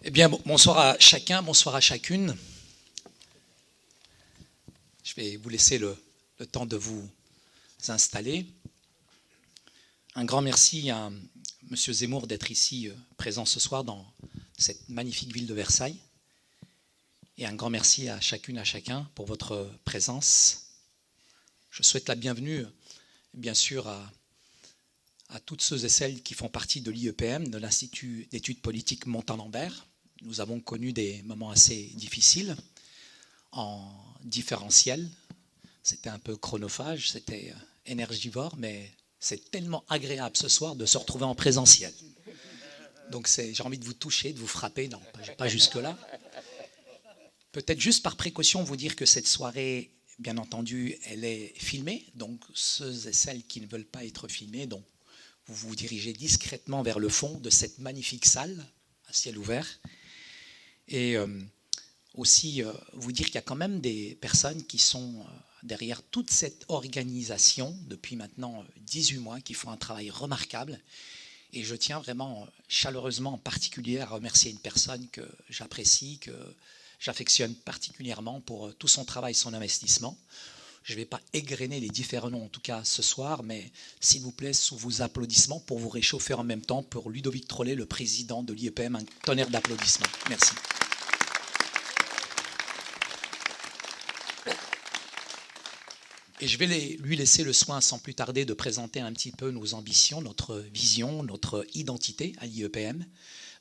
Eh bien, bonsoir à chacun, bonsoir à chacune. Je vais vous laisser le temps de vous installer. Un grand merci à M. Zemmour d'être ici présent ce soir dans cette magnifique ville de Versailles. Et un grand merci à chacune, à chacun pour votre présence. Je souhaite la bienvenue, bien sûr, à toutes ceux et celles qui font partie de l'IEPM, de l'Institut d'études politiques Montalembert. Nous avons connu des moments assez difficiles en différentiel. C'était un peu chronophage, c'était énergivore, mais c'est tellement agréable ce soir de se retrouver en présentiel. Donc j'ai envie de vous toucher, de vous frapper, non, pas jusque-là. Peut-être juste par précaution vous dire que cette soirée, bien entendu, elle est filmée. Donc ceux et celles qui ne veulent pas être filmés, donc vous vous dirigez discrètement vers le fond de cette magnifique salle à ciel ouvert. Et aussi vous dire qu'il y a quand même des personnes qui sont derrière toute cette organisation depuis maintenant 18 mois, qui font un travail remarquable. Et je tiens vraiment chaleureusement en particulier à remercier une personne que j'apprécie, que j'affectionne particulièrement pour tout son travail, son investissement. Je ne vais pas égrener les différents noms en tout cas ce soir, mais s'il vous plaît, sous vos applaudissements, pour vous réchauffer en même temps, pour Ludovic Trollet, le président de l'IEPM, un tonnerre d'applaudissements. Merci. Et je vais lui laisser le soin sans plus tarder de présenter un petit peu nos ambitions, notre vision, notre identité à l'IEPM.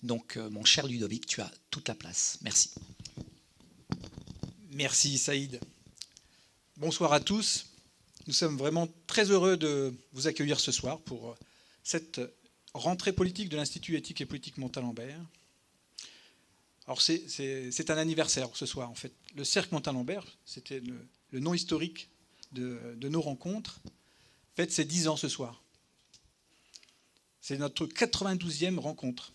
Donc mon cher Ludovic, tu as toute la place. Merci. Merci Saïd. Bonsoir à tous. Nous sommes vraiment très heureux de vous accueillir ce soir pour cette rentrée politique de l'Institut éthique et politique Montalembert. Alors c'est un anniversaire ce soir en fait. Le cercle Montalembert, c'était le nom historique de nos rencontres, fête ses 10 ans ce soir. C'est notre 92e rencontre.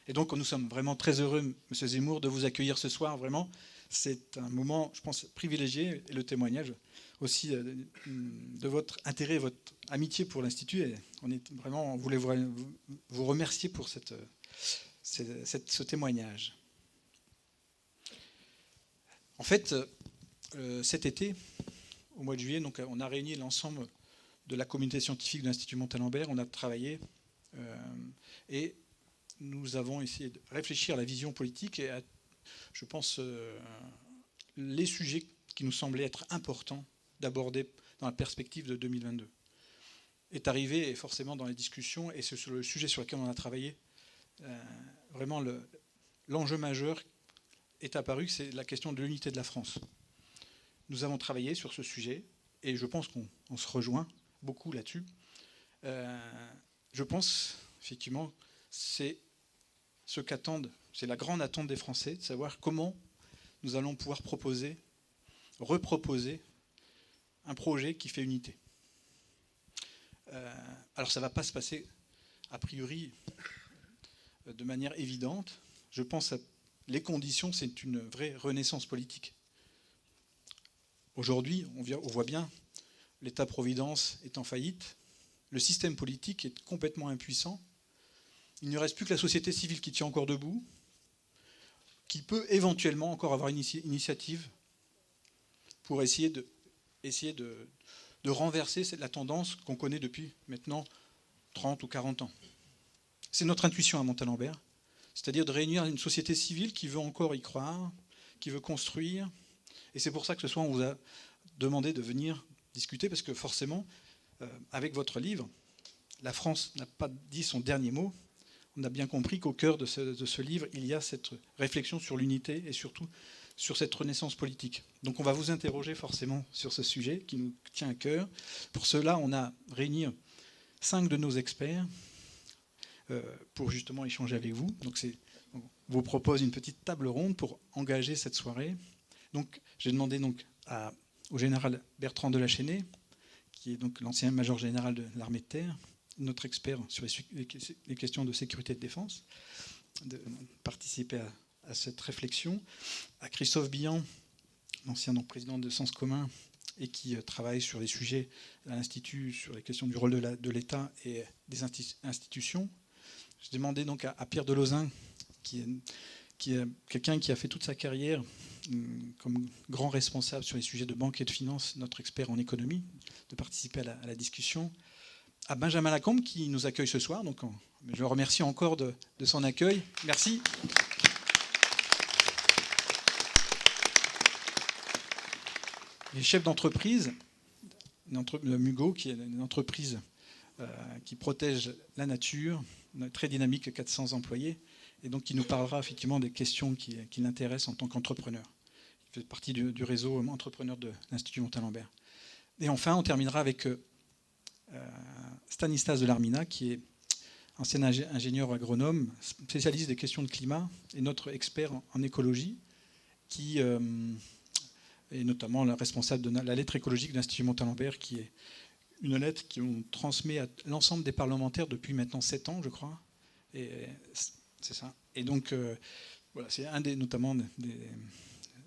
Et donc nous sommes vraiment très heureux, M. Zemmour, de vous accueillir ce soir. Vraiment, c'est un moment, je pense, privilégié, et le témoignage aussi de votre intérêt et votre amitié pour l'Institut. Et on voulait vous remercier pour ce témoignage. En fait, cet été, au mois de juillet, donc, on a réuni l'ensemble de la communauté scientifique de l'Institut Montalembert. On a travaillé et nous avons essayé de réfléchir à la vision politique et à, je pense, les sujets qui nous semblaient être importants d'aborder dans la perspective de 2022. Est arrivé, et forcément dans les discussions, et c'est sur le sujet sur lequel on a travaillé, vraiment l'enjeu majeur est apparu, c'est la question de l'unité de la France. Nous avons travaillé sur ce sujet, et je pense qu'on se rejoint beaucoup là-dessus. Je pense, effectivement, c'est ce qu'attendent, c'est la grande attente des Français, de savoir comment nous allons pouvoir reproposer un projet qui fait unité. Alors ça ne va pas se passer, a priori, de manière évidente. Je pense que les conditions, c'est une vraie renaissance politique. Aujourd'hui, on voit bien, l'État-providence est en faillite, le système politique est complètement impuissant, il ne reste plus que la société civile qui tient encore debout, qui peut éventuellement encore avoir une initiative pour essayer de renverser la tendance qu'on connaît depuis maintenant 30 ou 40 ans. C'est notre intuition à Montalembert, c'est-à-dire de réunir une société civile qui veut encore y croire, qui veut construire. Et c'est pour ça que ce soir, on vous a demandé de venir discuter, parce que forcément, avec votre livre, la France n'a pas dit son dernier mot. On a bien compris qu'au cœur de ce livre, il y a cette réflexion sur l'unité et surtout sur cette renaissance politique. Donc on va vous interroger forcément sur ce sujet qui nous tient à cœur. Pour cela, on a réuni 5 de nos experts pour justement échanger avec vous. Donc on vous propose une petite table ronde pour engager cette soirée. Donc j'ai demandé donc au général Bertrand de la Chênaie, qui est donc l'ancien major général de l'armée de terre, notre expert sur les questions de sécurité et de défense, de participer à cette réflexion, à Christophe Billan, l'ancien président de Sens Commun, et qui travaille sur les sujets à l'Institut, sur les questions du rôle de l'État et des institutions. J'ai demandé donc à Pierre Delauzin, qui est quelqu'un qui a fait toute sa carrière comme grand responsable sur les sujets de banque et de finance, notre expert en économie, de participer à la discussion. À Benjamin Lacombe qui nous accueille ce soir. Donc, je le remercie encore de son accueil. Merci. Les chefs d'entreprise, Mugo, qui est une entreprise qui protège la nature, très dynamique, 400 employés, et donc qui nous parlera effectivement des questions qui l'intéressent en tant qu'entrepreneur. Il fait partie du réseau entrepreneur de l'Institut Montalembert. Et enfin, on terminera avec Stanislas Delarminat, qui est ancien ingénieur agronome, spécialiste des questions de climat et notre expert en écologie, qui est notamment le responsable de la lettre écologique de l'Institut Montalembert, qui est une lettre qu'on transmet à l'ensemble des parlementaires depuis maintenant 7 ans, je crois. Et c'est ça. Et donc, voilà, c'est notamment des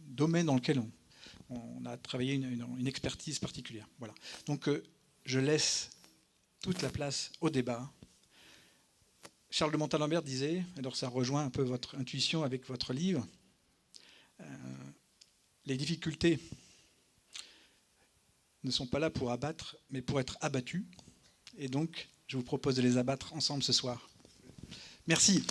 domaines dans lesquels on a travaillé une expertise particulière. Voilà. Donc, je laisse toute la place au débat. Charles de Montalembert disait, alors ça rejoint un peu votre intuition avec votre livre, les difficultés ne sont pas là pour abattre, mais pour être abattues. Et donc, je vous propose de les abattre ensemble ce soir. Merci.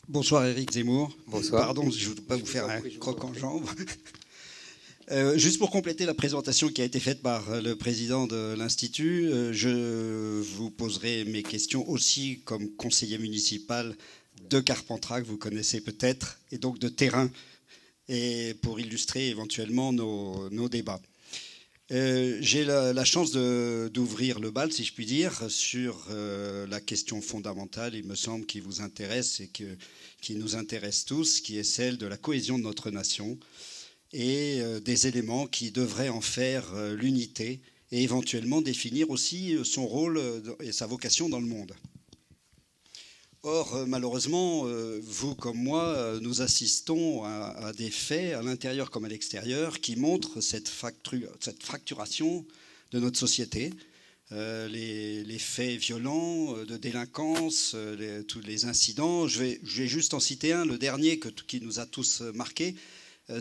Bonsoir Éric Zemmour. Bonsoir. Pardon, je ne veux pas vous faire un croc en jambe. Juste pour compléter la présentation qui a été faite par le président de l'Institut, je vous poserai mes questions aussi comme conseiller municipal de Carpentras, que vous connaissez peut-être, et donc de terrain, et pour illustrer éventuellement nos débats. J'ai la chance d'ouvrir le bal, si je puis dire, sur la question fondamentale, il me semble, qui vous intéresse et qui nous intéresse tous, qui est celle de la cohésion de notre nation et des éléments qui devraient en faire l'unité et éventuellement définir aussi son rôle et sa vocation dans le monde. Or, malheureusement, vous comme moi, nous assistons à des faits, à l'intérieur comme à l'extérieur, qui montrent cette fracturation de notre société. Les faits violents, de délinquance, tous les incidents. Je vais juste en citer un, le dernier qui nous a tous marqués.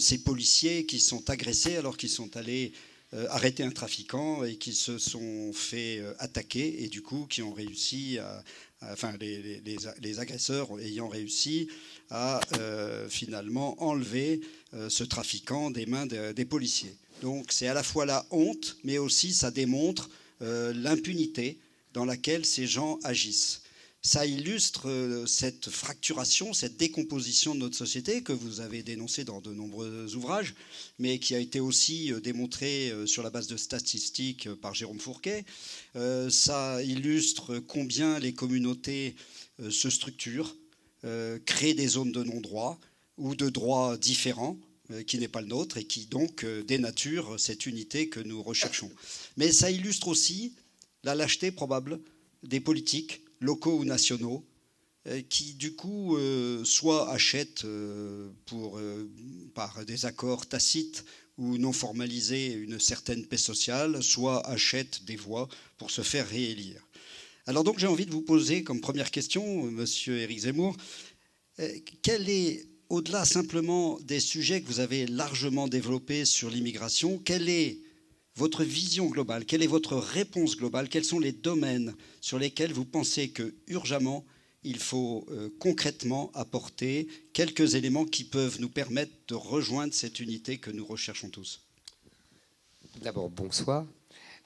Ces policiers qui sont agressés alors qu'ils sont allés arrêter un trafiquant et qui se sont fait attaquer et du coup qui ont réussi les agresseurs ayant réussi à finalement enlever ce trafiquant des mains des policiers. Donc c'est à la fois la honte, mais aussi ça démontre l'impunité dans laquelle ces gens agissent. Ça illustre cette fracturation, cette décomposition de notre société que vous avez dénoncée dans de nombreux ouvrages, mais qui a été aussi démontrée sur la base de statistiques par Jérôme Fourquet. Ça illustre combien les communautés se structurent, créent des zones de non-droit ou de droits différents, qui n'est pas le nôtre, et qui donc dénature cette unité que nous recherchons. Mais ça illustre aussi la lâcheté probable des politiques, locaux ou nationaux, qui du coup soit achètent par des accords tacites ou non formalisés une certaine paix sociale, soit achètent des voix pour se faire réélire. Alors donc j'ai envie de vous poser comme première question, monsieur Éric Zemmour, quel est, au-delà simplement des sujets que vous avez largement développés sur l'immigration, quelle est votre vision globale, quelle est votre réponse globale, quels sont les domaines sur lesquels vous pensez que, urgemment, il faut concrètement apporter quelques éléments qui peuvent nous permettre de rejoindre cette unité que nous recherchons tous? D'abord, bonsoir.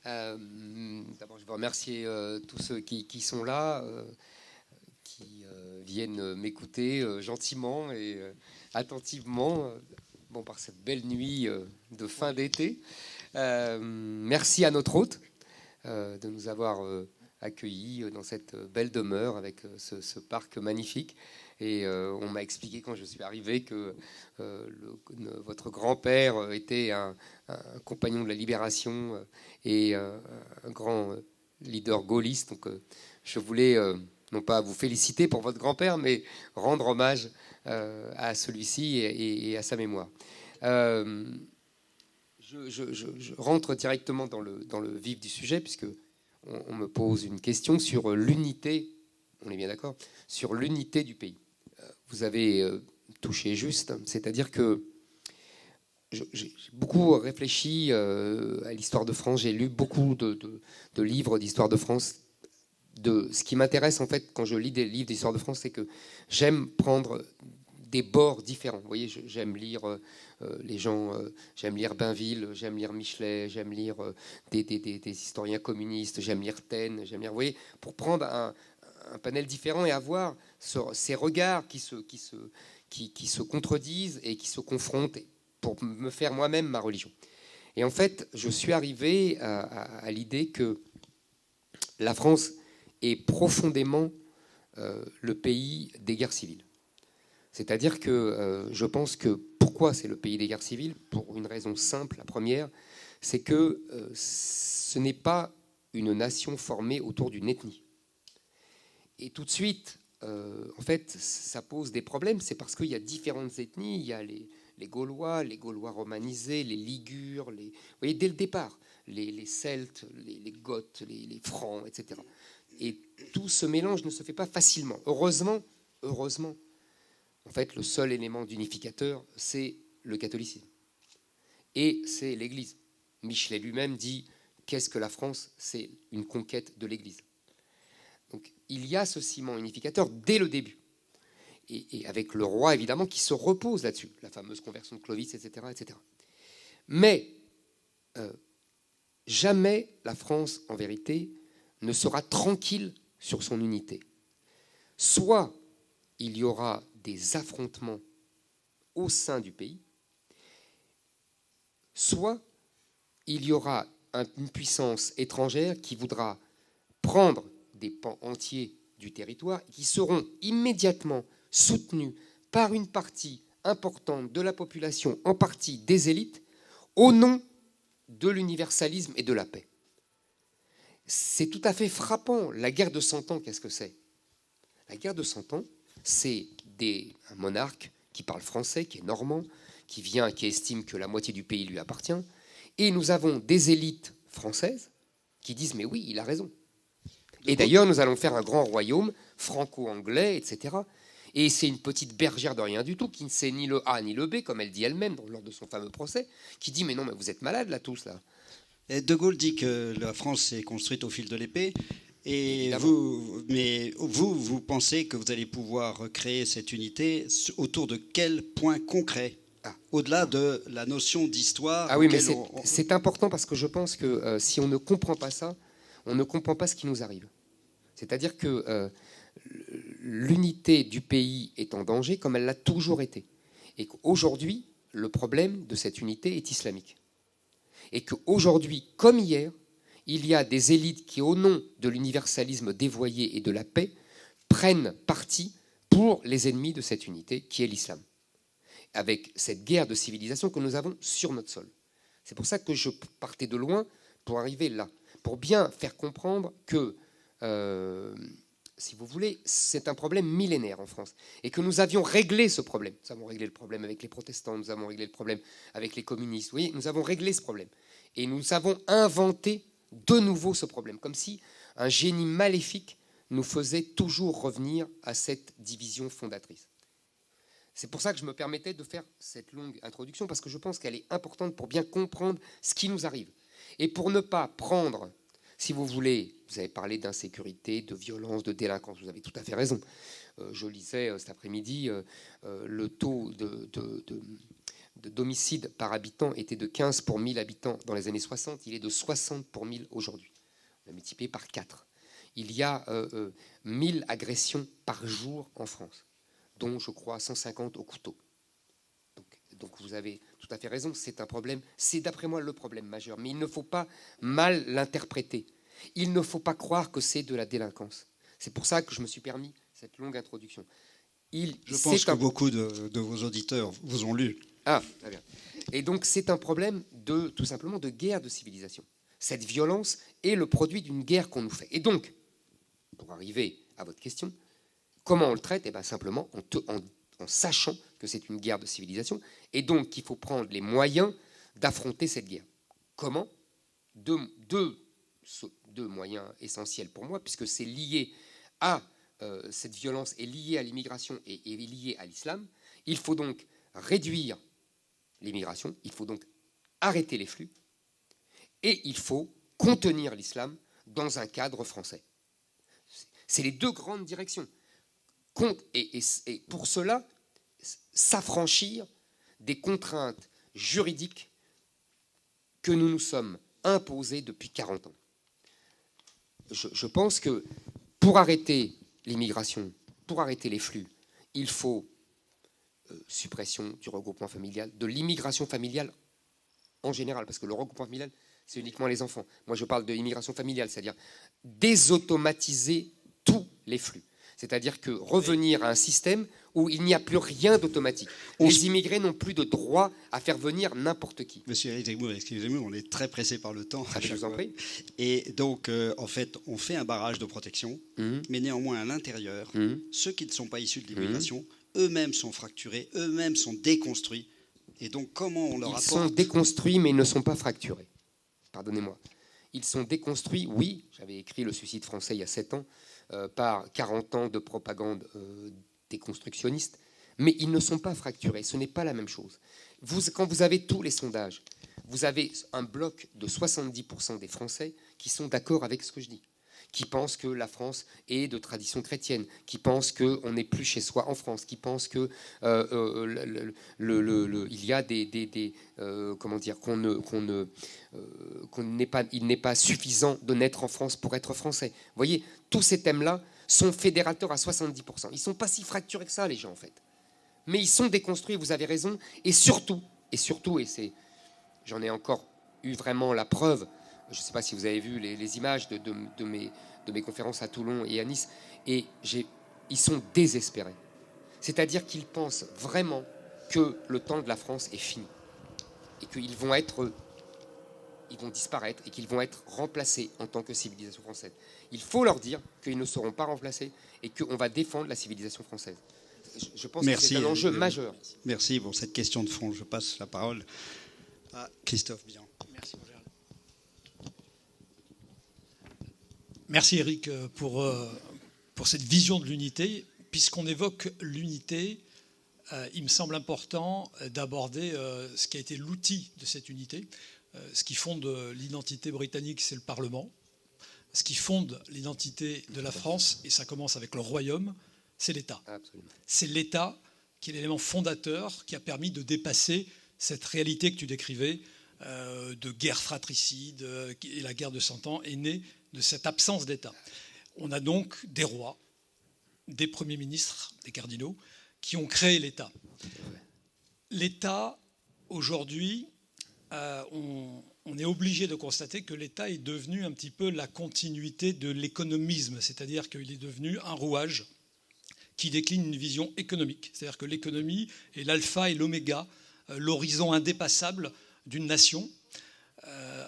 D'abord, je veux remercier tous ceux qui sont là, qui viennent m'écouter gentiment et attentivement par cette belle nuit de fin d'été. Merci à notre hôte de nous avoir accueillis dans cette belle demeure avec ce parc magnifique. Et on m'a expliqué quand je suis arrivé que votre grand-père était un compagnon de la Libération et un grand leader gaulliste. Donc je voulais non pas vous féliciter pour votre grand-père, mais rendre hommage à celui-ci et à sa mémoire. Je rentre directement dans le vif du sujet, puisque on me pose une question sur l'unité, on est bien d'accord, sur l'unité du pays. Vous avez touché juste, c'est-à-dire que j'ai beaucoup réfléchi à l'histoire de France, j'ai lu beaucoup de livres d'histoire de France. Ce qui m'intéresse en fait quand je lis des livres d'histoire de France, c'est que j'aime prendre des bords différents. Vous voyez, j'aime lire les gens, j'aime lire Bainville, j'aime lire Michelet, j'aime lire des historiens communistes, j'aime lire Taine, j'aime lire, vous voyez, pour prendre un panel différent et avoir ces regards qui se contredisent et qui se confrontent pour me faire moi-même ma religion. Et en fait, je suis arrivé à l'idée que la France est profondément le pays des guerres civiles. C'est-à-dire que je pense que pourquoi c'est le pays des guerres civiles? Pour une raison simple. La première, c'est que ce n'est pas une nation formée autour d'une ethnie. Et tout de suite, en fait, ça pose des problèmes. C'est parce qu'il y a différentes ethnies. Il y a les Gaulois romanisés, les Ligures, vous voyez, dès le départ, les Celtes, les Goths, les Francs, etc. Et tout ce mélange ne se fait pas facilement. Heureusement, en fait, le seul élément d'unificateur, c'est le catholicisme. Et c'est l'Église. Michelet lui-même dit « Qu'est-ce que la France? C'est une conquête de l'Église ». Donc, il y a ce ciment unificateur dès le début. Et avec le roi, évidemment, qui se repose là-dessus. La fameuse conversion de Clovis, etc. etc. Mais jamais la France, en vérité, ne sera tranquille sur son unité. Soit il y aura des affrontements au sein du pays, soit il y aura une puissance étrangère qui voudra prendre des pans entiers du territoire qui seront immédiatement soutenus par une partie importante de la population, en partie des élites, au nom de l'universalisme et de la paix. C'est tout à fait frappant. La guerre de 100 ans, qu'est-ce que c'est? La guerre de 100 ans, c'est un monarque qui parle français, qui est normand, qui estime que la moitié du pays lui appartient. Et nous avons des élites françaises qui disent « mais oui, il a raison ». Et d'ailleurs, nous allons faire un grand royaume franco-anglais, etc. Et c'est une petite bergère de rien du tout, qui ne sait ni le A ni le B, comme elle dit elle-même lors de son fameux procès, qui dit « mais non, mais vous êtes malades là tous là ». Et De Gaulle dit que la France s'est construite au fil de l'épée. Et vous pensez que vous allez pouvoir créer cette unité autour de quel point concret, au-delà de la notion d'histoire? Ah oui, mais c'est important parce que je pense que si on ne comprend pas ça, on ne comprend pas ce qui nous arrive. C'est-à-dire que l'unité du pays est en danger comme elle l'a toujours été. Et qu'aujourd'hui, le problème de cette unité est islamique. Et qu'aujourd'hui, comme hier, il y a des élites qui, au nom de l'universalisme dévoyé et de la paix, prennent parti pour les ennemis de cette unité, qui est l'islam. Avec cette guerre de civilisation que nous avons sur notre sol. C'est pour ça que je partais de loin pour arriver là, pour bien faire comprendre que, si vous voulez, c'est un problème millénaire en France, et que nous avions réglé ce problème. Nous avons réglé le problème avec les protestants, nous avons réglé le problème avec les communistes. Vous voyez, nous avons réglé ce problème. Et nous avons inventé de nouveau ce problème, comme si un génie maléfique nous faisait toujours revenir à cette division fondatrice. C'est pour ça que je me permettais de faire cette longue introduction, parce que je pense qu'elle est importante pour bien comprendre ce qui nous arrive. Et pour ne pas prendre, si vous voulez, vous avez parlé d'insécurité, de violence, de délinquance, vous avez tout à fait raison. Je lisais cet après-midi, le taux d'homicide par habitant était de 15 pour 1000 habitants dans les années 60, il est de 60 pour 1000 aujourd'hui. On a multiplié par 4. Il y a 1000 agressions par jour en France, dont je crois 150 au couteau. Donc vous avez tout à fait raison, c'est un problème, c'est d'après moi le problème majeur, mais il ne faut pas mal l'interpréter. Il ne faut pas croire que c'est de la délinquance. C'est pour ça que je me suis permis cette longue introduction. Je pense que beaucoup de vos auditeurs vous ont lu. Ah, très bien. Et donc c'est un problème tout simplement de guerre de civilisation. Cette violence est le produit d'une guerre qu'on nous fait. Et donc, pour arriver à votre question, comment on le traite? Eh bien, simplement en sachant que c'est une guerre de civilisation, et donc qu'il faut prendre les moyens d'affronter cette guerre. Comment ? Deux moyens essentiels pour moi, puisque c'est lié à cette violence, est liée à l'immigration et est liée à l'islam. Il faut donc réduire l'immigration, il faut donc arrêter les flux, et il faut contenir l'islam dans un cadre français. C'est les deux grandes directions. Et pour cela, s'affranchir des contraintes juridiques que nous nous sommes imposées depuis 40 ans. Je pense que pour arrêter l'immigration, pour arrêter les flux, il faut suppression du regroupement familial, de l'immigration familiale en général, parce que le regroupement familial, c'est uniquement les enfants. Moi, je parle de l'immigration familiale, c'est-à-dire désautomatiser tous les flux. C'est-à-dire que revenir à un système où il n'y a plus rien d'automatique. Les immigrés n'ont plus de droit à faire venir n'importe qui. Monsieur Éric Zemmour, excusez-moi, on est très pressé par le temps. Je vous en prie. Et donc, en fait, on fait un barrage de protection, mais néanmoins, à l'intérieur, ceux qui ne sont pas issus de l'immigration, eux-mêmes sont fracturés, eux-mêmes sont déconstruits. Et donc, comment on leur apporte... Ils sont déconstruits, mais ils ne sont pas fracturés. Pardonnez-moi. Ils sont déconstruits, oui, j'avais écrit Le suicide français il y a 7 ans, par 40 ans de propagande déconstructionniste, mais ils ne sont pas fracturés, ce n'est pas la même chose. Quand vous avez tous les sondages, vous avez un bloc de 70% des Français qui sont d'accord avec ce que je dis, qui pensent que la France est de tradition chrétienne, qui pensent qu'on n'est plus chez soi en France, qui pensent que il y a comment dire, il n'est pas suffisant de naître en France pour être français. Vous voyez, tous ces thèmes-là sont fédérateurs à 70%. Ils ne sont pas si fracturés que ça, les gens, en fait. Mais ils sont déconstruits, vous avez raison, et surtout, j'en ai encore eu vraiment la preuve. Je ne sais pas si vous avez vu les images de mes conférences à Toulon et à Nice, et ils sont désespérés. C'est-à-dire qu'ils pensent vraiment que le temps de la France est fini, et qu'ils vont disparaître, et qu'ils vont être remplacés en tant que civilisation française. Il faut leur dire qu'ils ne seront pas remplacés, et qu'on va défendre la civilisation française. Je pense que c'est un enjeu majeur. Merci pour cette question de fond. Je passe la parole à Christophe Bian. Merci, mon général. Merci Eric pour cette vision de l'unité. Puisqu'on évoque l'unité, il me semble important d'aborder ce qui a été l'outil de cette unité. Ce qui fonde l'identité britannique, c'est le Parlement. Ce qui fonde l'identité de la France, et ça commence avec le Royaume, c'est l'État. Absolument. C'est l'État qui est l'élément fondateur qui a permis de dépasser cette réalité que tu décrivais de guerre fratricide, et la guerre de 100 ans est née de cette absence d'État. On a donc des rois, des premiers ministres, des cardinaux, qui ont créé l'État. L'État, aujourd'hui, on est obligé de constater que l'État est devenu un petit peu la continuité de l'économisme, c'est-à-dire qu'il est devenu un rouage qui décline une vision économique. C'est-à-dire que l'économie est l'alpha et l'oméga, l'horizon indépassable d'une nation.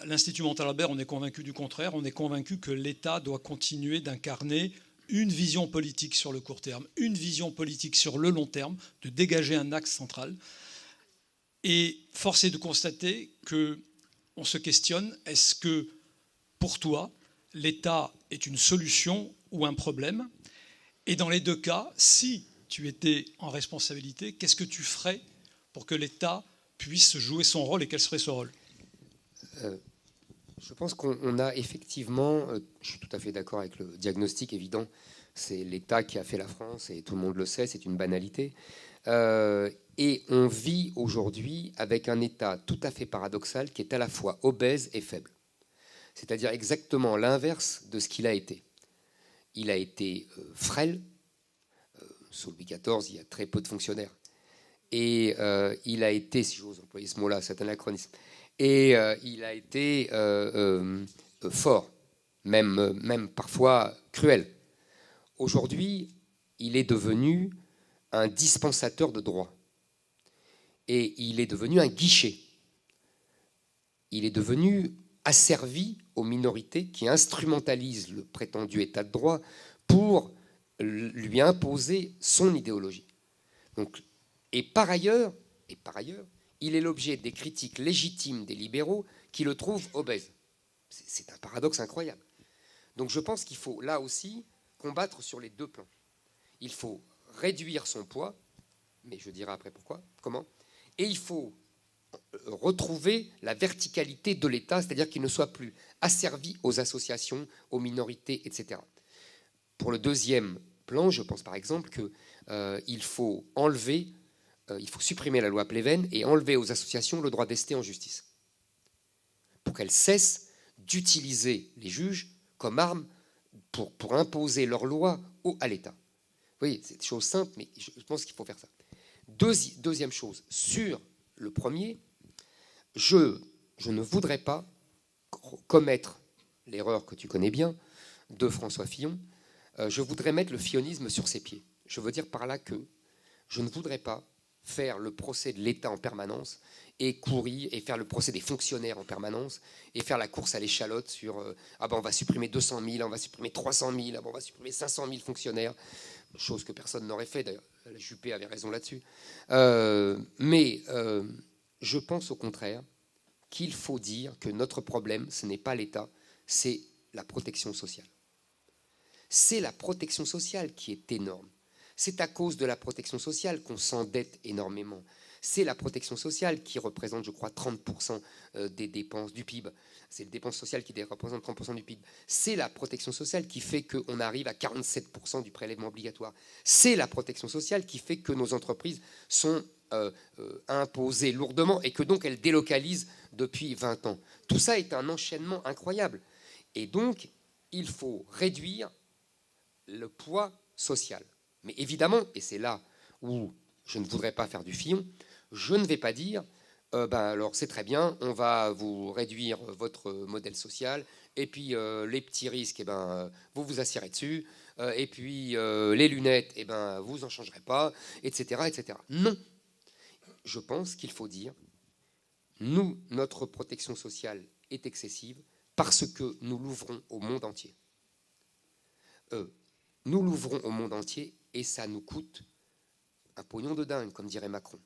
L'Institut Montalembert, on est convaincu du contraire. On est convaincu que l'État doit continuer d'incarner une vision politique sur le court terme, une vision politique sur le long terme, de dégager un axe central. Et force est de constater qu'on se questionne, est-ce que, pour toi, l'État est une solution ou un problème ? Et dans les deux cas, si tu étais en responsabilité, qu'est-ce que tu ferais pour que l'État puisse jouer son rôle, et quel serait ce rôle ? Je pense qu'on a effectivement, je suis tout à fait d'accord avec le diagnostic évident, c'est l'État qui a fait la France, et tout le monde le sait, c'est une banalité. Et on vit aujourd'hui avec un État tout à fait paradoxal qui est à la fois obèse et faible. C'est-à-dire exactement l'inverse de ce qu'il a été. Il a été frêle. Sous Louis XIV, il y a très peu de fonctionnaires. Et il a été, si j'ose employer ce mot-là, c'est un anachronisme, et il a été fort, même parfois cruel. Aujourd'hui, il est devenu un dispensateur de droit. Et il est devenu un guichet. Il est devenu asservi aux minorités qui instrumentalisent le prétendu état de droit pour lui imposer son idéologie. Donc, et par ailleurs, il est l'objet des critiques légitimes des libéraux qui le trouvent obèse. C'est un paradoxe incroyable. Donc je pense qu'il faut là aussi combattre sur les deux plans. Il faut réduire son poids, mais je dirai après pourquoi, comment, et il faut retrouver la verticalité de l'État, c'est-à-dire qu'il ne soit plus asservi aux associations, aux minorités, etc. Pour le deuxième plan, je pense par exemple qu'il faut supprimer la loi Pleven et enlever aux associations le droit d'ester en justice, pour qu'elles cessent d'utiliser les juges comme arme pour imposer leurs lois à l'État. Vous voyez, c'est des choses simples, mais je pense qu'il faut faire ça. Deuxième chose, sur le premier, je ne voudrais pas commettre l'erreur que tu connais bien de François Fillon. Je voudrais mettre le fillonisme sur ses pieds. Je veux dire par là que je ne voudrais pas faire le procès de l'État en permanence et courir et faire le procès des fonctionnaires en permanence et faire la course à l'échalote sur on va supprimer 200 000, on va supprimer 300 000, on va supprimer 500 000 fonctionnaires, chose que personne n'aurait fait d'ailleurs. La Juppé avait raison là-dessus. Mais je pense au contraire qu'il faut dire que notre problème, ce n'est pas l'État, c'est la protection sociale. C'est la protection sociale qui est énorme. C'est à cause de la protection sociale qu'on s'endette énormément. C'est la protection sociale qui représente, je crois, 30% des dépenses du PIB. C'est les dépenses sociales qui représentent 30% du PIB. C'est la protection sociale qui fait qu'on arrive à 47% du prélèvement obligatoire. C'est la protection sociale qui fait que nos entreprises sont imposées lourdement et que donc elles délocalisent depuis 20 ans. Tout ça est un enchaînement incroyable. Et donc, il faut réduire le poids social. Mais évidemment, et c'est là où je ne voudrais pas faire du Fillon, je ne vais pas dire alors c'est très bien, on va vous réduire votre modèle social, et puis les petits risques, vous vous assiérez dessus, et puis les lunettes, vous n'en changerez pas, etc., etc. Non. Je pense qu'il faut dire, notre protection sociale est excessive parce que nous l'ouvrons au monde entier. Nous l'ouvrons au monde entier et ça nous coûte un pognon de dingue, comme dirait Macron.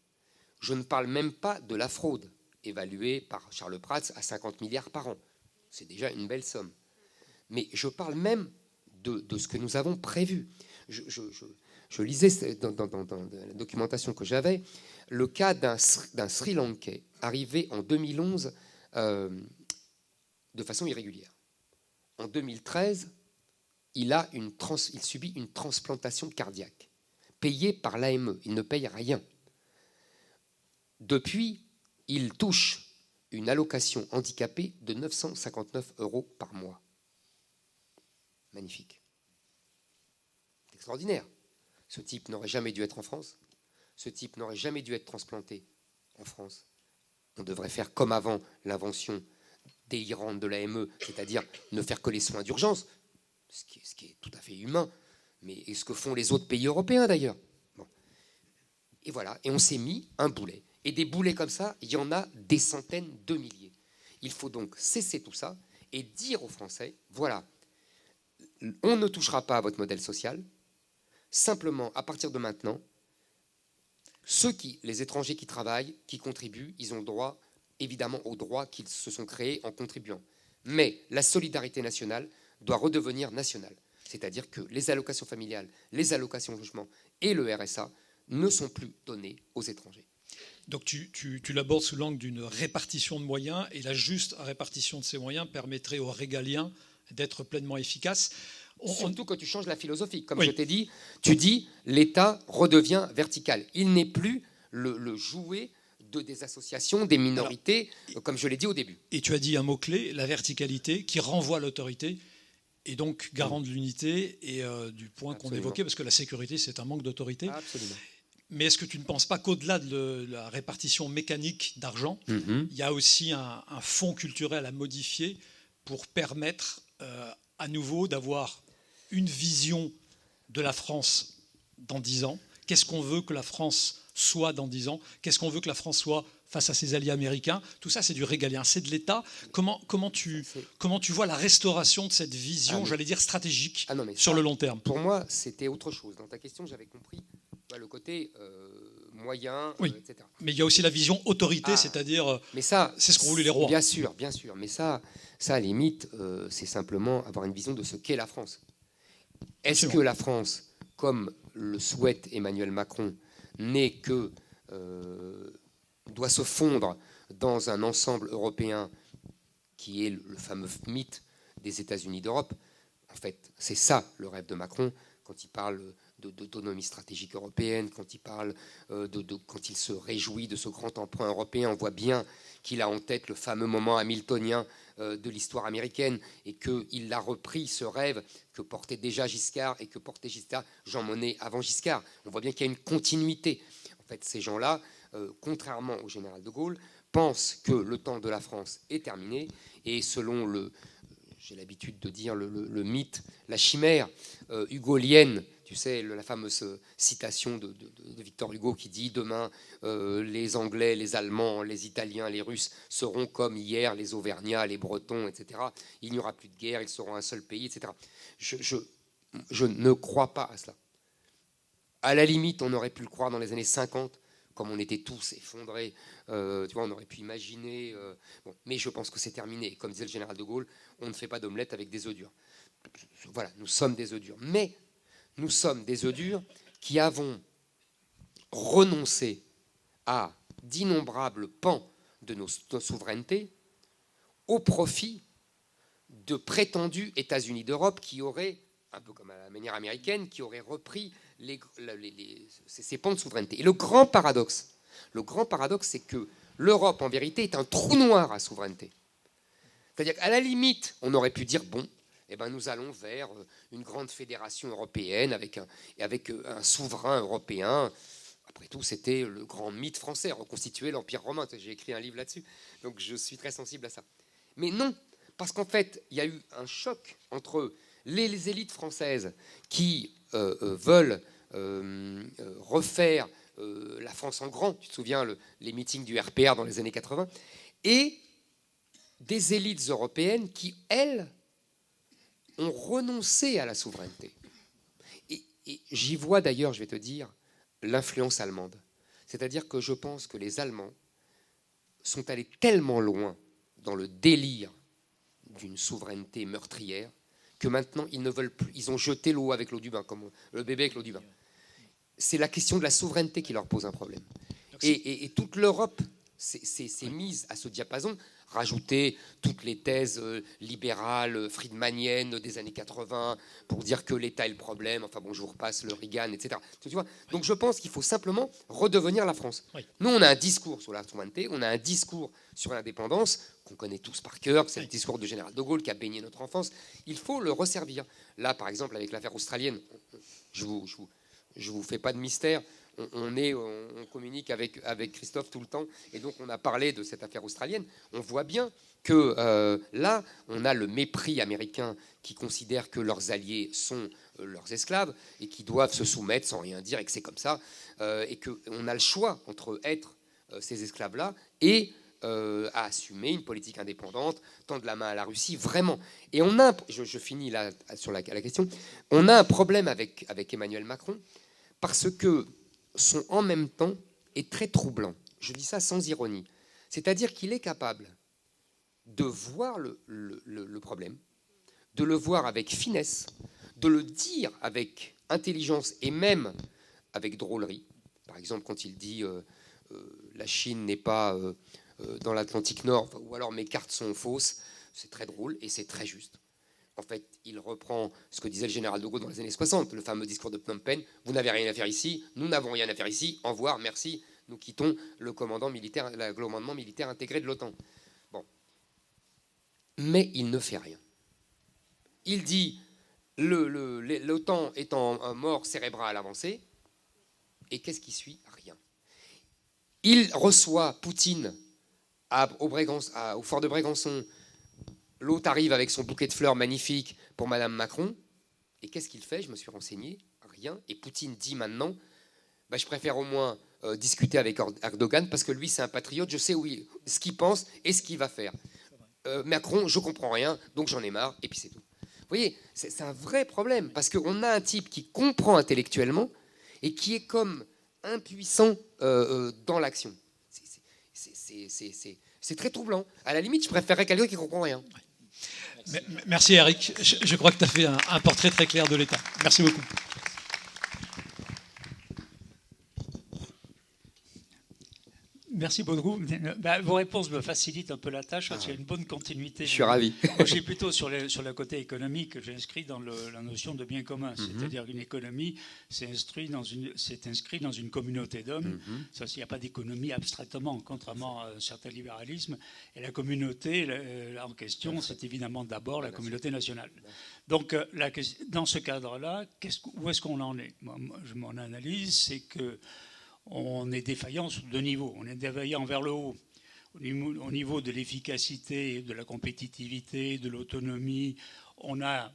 Je ne parle même pas de la fraude, évaluée par Charles Prats à 50 milliards par an. C'est déjà une belle somme. Mais je parle même de ce que nous avons prévu. Je lisais dans la documentation que j'avais le cas d'un Sri Lankais arrivé en 2011 de façon irrégulière. En 2013, il subit une transplantation cardiaque, payée par l'AME. Il ne paye rien. Depuis, il touche une allocation handicapée de 959 € par mois. Magnifique. Extraordinaire. Ce type n'aurait jamais dû être en France. Ce type n'aurait jamais dû être transplanté en France. On devrait faire comme avant l'invention délirante de l'AME, c'est-à-dire ne faire que les soins d'urgence, ce qui est tout à fait humain, mais ce que font les autres pays européens d'ailleurs. Bon. Et voilà, et on s'est mis un boulet. Et des boulets comme ça, il y en a des centaines de milliers. Il faut donc cesser tout ça et dire aux Français, voilà, on ne touchera pas à votre modèle social. Simplement, à partir de maintenant, les étrangers qui travaillent, qui contribuent, ils ont droit, évidemment, aux droits qu'ils se sont créés en contribuant. Mais la solidarité nationale doit redevenir nationale. C'est-à-dire que les allocations familiales, les allocations logement et le RSA ne sont plus donnés aux étrangers. Donc tu l'abordes sous l'angle d'une répartition de moyens, et la juste répartition de ces moyens permettrait aux régaliens d'être pleinement efficaces. Surtout que tu changes la philosophie. Comme oui. Je t'ai dit, tu dis l'État redevient vertical. Il n'est plus le jouet des associations, des minorités, comme je l'ai dit au début. Et tu as dit un mot-clé, la verticalité, qui renvoie à l'autorité, et donc garant de l'unité et du point qu'on évoquait, parce que la sécurité, c'est un manque d'autorité. Absolument. Mais est-ce que tu ne penses pas qu'au-delà de la répartition mécanique d'argent, il y a aussi un fond culturel à modifier pour permettre à nouveau d'avoir une vision de la France dans 10 ans? Qu'est-ce qu'on veut que la France soit dans 10 ans? Qu'est-ce qu'on veut que la France soit face à ses alliés américains? Tout ça, c'est du régalien, c'est de l'État. Comment tu vois la restauration de cette vision, j'allais dire stratégique, sur le long terme? Pour moi, c'était autre chose. Dans ta question, j'avais compris le côté moyens, Oui. etc. Mais il y a aussi la vision autorité, c'est-à-dire, mais ça, c'est ce qu'ont voulu les rois. Bien sûr. Mais ça à la limite, c'est simplement avoir une vision de ce qu'est la France. Est-ce que la France, comme le souhaite Emmanuel Macron, n'est que doit se fondre dans un ensemble européen qui est le fameux mythe des États-Unis d'Europe? En fait, c'est ça le rêve de Macron quand il parle d'autonomie stratégique européenne, quand il parle quand il se réjouit de ce grand emprunt européen. On voit bien qu'il a en tête le fameux moment hamiltonien de l'histoire américaine et qu'il a repris ce rêve que portait déjà Giscard et que portait Jean Monnet avant Giscard. On voit bien qu'il y a une continuité. En fait, ces gens-là, contrairement au général de Gaulle, pensent que le temps de la France est terminé et selon j'ai l'habitude de dire le mythe, la chimère hugolienne, tu sais, la fameuse citation de Victor Hugo qui dit « Demain, les Anglais, les Allemands, les Italiens, les Russes seront comme hier les Auvergnats, les Bretons, etc. Il n'y aura plus de guerre, ils seront un seul pays, etc. » Je ne crois pas à cela. À la limite, on aurait pu le croire dans les années 50, comme on était tous effondrés. Tu vois, on aurait pu imaginer... mais je pense que c'est terminé. Comme disait le général de Gaulle, on ne fait pas d'omelette avec des œufs durs. Voilà, nous sommes des œufs durs. Mais nous sommes des œufs durs qui avons renoncé à d'innombrables pans de nos souverainetés au profit de prétendus États-Unis d'Europe qui auraient, un peu comme à la manière américaine, qui auraient repris ces pans de souveraineté. Et le grand paradoxe, c'est que l'Europe, en vérité, est un trou noir à souveraineté. C'est-à-dire qu'à la limite, on aurait pu dire, bon, nous allons vers une grande fédération européenne avec un souverain européen. Après tout, c'était le grand mythe français, reconstituer l'Empire romain. J'ai écrit un livre là-dessus, donc je suis très sensible à ça. Mais non, parce qu'en fait, il y a eu un choc entre les élites françaises qui veulent refaire la France en grand, tu te souviens, les meetings du RPR dans les années 80, et des élites européennes qui, elles, ont renoncé à la souveraineté. Et j'y vois d'ailleurs, je vais te dire, l'influence allemande. C'est-à-dire que je pense que les Allemands sont allés tellement loin dans le délire d'une souveraineté meurtrière que maintenant, ils ne veulent plus. Ils ont jeté l'eau avec l'eau du bain, comme le bébé avec l'eau du bain. C'est la question de la souveraineté qui leur pose un problème. Et toute l'Europe s'est mise à ce diapason, rajouter toutes les thèses libérales, friedmaniennes des années 80 pour dire que l'État est le problème. Enfin bon, je vous repasse le Reagan, etc. Tu vois. Donc je pense qu'il faut simplement redevenir la France. Oui. Nous, on a un discours sur la souveraineté, on a un discours sur l'indépendance qu'on connaît tous par cœur. C'est le discours du général de Gaulle qui a baigné notre enfance. Il faut le resservir. Là, par exemple, avec l'affaire australienne, je vous fais pas de mystère. On communique avec Christophe tout le temps, et donc on a parlé de cette affaire australienne. On voit bien que là, on a le mépris américain qui considère que leurs alliés sont leurs esclaves et qui doivent se soumettre sans rien dire, et que c'est comme ça, et qu'on a le choix entre être ces esclaves-là et à assumer une politique indépendante, tendre la main à la Russie, vraiment. Et on a, je finis là sur la question, on a un problème avec Emmanuel Macron, parce que son en même temps est très troublant. Je dis ça sans ironie. C'est-à-dire qu'il est capable de voir le problème, de le voir avec finesse, de le dire avec intelligence et même avec drôlerie. Par exemple, quand il dit la Chine n'est pas dans l'Atlantique Nord, ou alors mes cartes sont fausses, c'est très drôle et c'est très juste. En fait, il reprend ce que disait le général de Gaulle dans les années 60, le fameux discours de Phnom Penh. Vous n'avez rien à faire ici, nous n'avons rien à faire ici, au revoir, merci, nous quittons le commandement militaire intégré de l'OTAN. Bon. Mais il ne fait rien. Il dit l'OTAN est en mort cérébrale avancée, et qu'est-ce qui suit? Rien. Il reçoit Poutine au fort de Brégançon. L'autre arrive avec son bouquet de fleurs magnifique pour Madame Macron. Et qu'est-ce qu'il fait? Je me suis renseigné. Rien. Et Poutine dit maintenant, je préfère au moins discuter avec Erdogan parce que lui, c'est un patriote. Je sais ce qu'il pense et ce qu'il va faire. Macron, je comprends rien, donc j'en ai marre. Et puis c'est tout. Vous voyez, c'est un vrai problème parce qu'on a un type qui comprend intellectuellement et qui est comme impuissants dans l'action. C'est très troublant. À la limite, je préférerais quelqu'un qui ne comprend rien. Merci Eric. Je crois que tu as fait un portrait très clair de l'État. Merci beaucoup. Merci beaucoup. Vos réponses me facilitent un peu la tâche parce qu'il y a une bonne continuité. Je suis ravi. Moi, je suis plutôt sur le côté économique. J'ai inscrit dans la notion de bien commun. C'est-à-dire qu'une économie s'est inscrite dans une communauté d'hommes. Ça, il n'y a pas d'économie abstraitement, contrairement à un certain libéralisme. Et la communauté en question, c'est évidemment d'abord la communauté nationale. Donc, dans ce cadre-là, où est-ce qu'on en est ? Mon analyse, c'est que on est défaillant sur deux niveaux. On est défaillant vers le haut, au niveau de l'efficacité, de la compétitivité, de l'autonomie. On a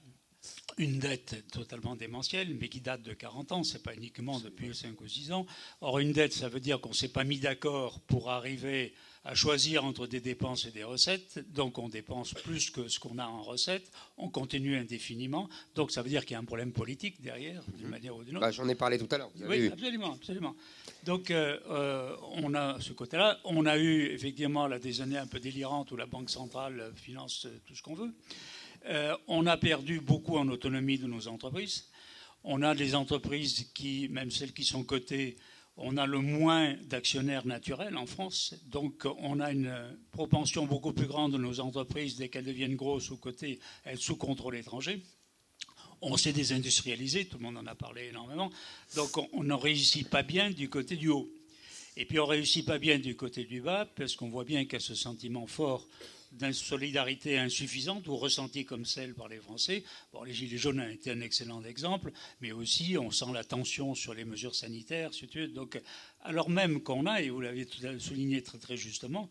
une dette totalement démentielle, mais qui date de 40 ans, ce n'est pas uniquement depuis 5 ou 6 ans. Or, une dette, ça veut dire qu'on ne s'est pas mis d'accord pour arriver à choisir entre des dépenses et des recettes. Donc, on dépense plus que ce qu'on a en recettes. On continue indéfiniment. Donc, ça veut dire qu'il y a un problème politique derrière, d'une manière ou d'une autre. J'en ai parlé tout à l'heure. Oui, absolument, absolument. Donc, on a ce côté-là. On a eu, effectivement, là, des années un peu délirantes où la Banque centrale finance tout ce qu'on veut. On a perdu beaucoup en autonomie de nos entreprises. On a des entreprises qui, même celles qui sont cotées, on a le moins d'actionnaires naturels en France. Donc, on a une propension beaucoup plus grande de nos entreprises, dès qu'elles deviennent grosses ou cotées, elles sous contrôle étranger. On s'est désindustrialisé, tout le monde en a parlé énormément. Donc, on ne réussit pas bien du côté du haut. Et puis, on ne réussit pas bien du côté du bas, parce qu'on voit bien qu'il y a ce sentiment fort d'insolidarité insuffisante ou ressentie comme celle par les Français. Bon, les Gilets jaunes ont été un excellent exemple, mais aussi on sent la tension sur les mesures sanitaires, donc, alors même qu'on a, et vous l'avez souligné très, très justement,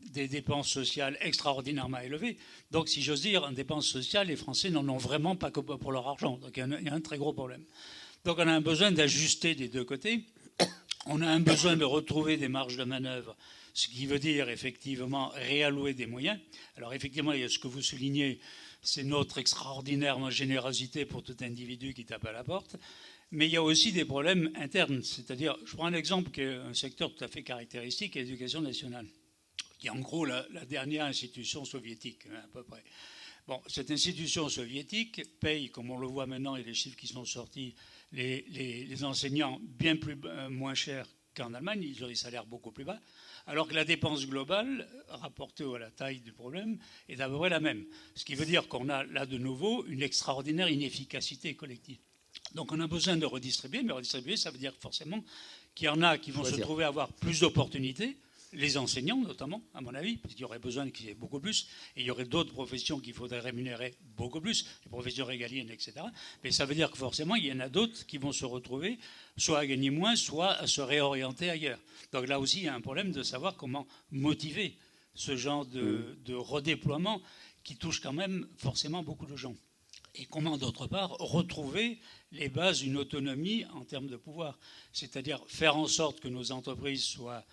des dépenses sociales extraordinairement élevées. Donc, si j'ose dire, en dépenses sociales, les Français n'en ont vraiment pas que pour leur argent. Donc, il y a un très gros problème. Donc, on a un besoin d'ajuster des deux côtés. On a un besoin de retrouver des marges de manœuvre, ce qui veut dire effectivement réallouer des moyens. Alors effectivement, il y a ce que vous soulignez, c'est notre extraordinaire générosité pour tout individu qui tape à la porte. Mais il y a aussi des problèmes internes. C'est-à-dire, je prends un exemple qui est un secteur tout à fait caractéristique, l'éducation nationale, qui est en gros la dernière institution soviétique, à peu près. Bon, cette institution soviétique paye, comme on le voit maintenant, et les chiffres qui sont sortis, les enseignants moins chers qu'en Allemagne, ils ont des salaires beaucoup plus bas, alors que la dépense globale, rapportée à la taille du problème, est à peu près la même. Ce qui veut dire qu'on a là de nouveau une extraordinaire inefficacité collective. Donc on a besoin de redistribuer, mais redistribuer, ça veut dire forcément qu'il y en a qui vont se trouver à avoir plus d'opportunités, les enseignants notamment, à mon avis, parce qu'il y aurait besoin qu'il y ait beaucoup plus, et il y aurait d'autres professions qu'il faudrait rémunérer beaucoup plus, les professions régaliennes, etc. Mais ça veut dire que forcément, il y en a d'autres qui vont se retrouver soit à gagner moins, soit à se réorienter ailleurs. Donc là aussi, il y a un problème de savoir comment motiver ce genre de redéploiement qui touche quand même forcément beaucoup de gens. Et comment, d'autre part, retrouver les bases d'une autonomie en termes de pouvoir. C'est-à-dire faire en sorte que nos entreprises soient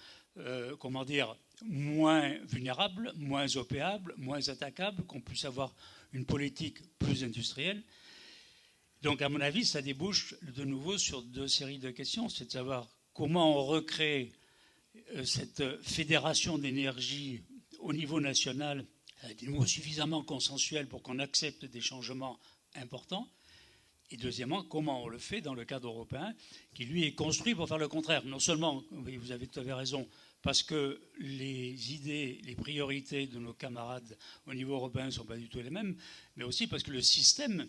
moins vulnérables, moins opéables, moins attaquables, qu'on puisse avoir une politique plus industrielle. Donc, à mon avis, ça débouche de nouveau sur deux séries de questions. C'est de savoir comment on recrée cette fédération d'énergie au niveau national, à des niveaux suffisamment consensuels pour qu'on accepte des changements importants. Et deuxièmement, comment on le fait dans le cadre européen, qui lui est construit pour faire le contraire. Non seulement, vous avez tout à fait raison, parce que les idées, les priorités de nos camarades au niveau européen ne sont pas du tout les mêmes, mais aussi parce que le système,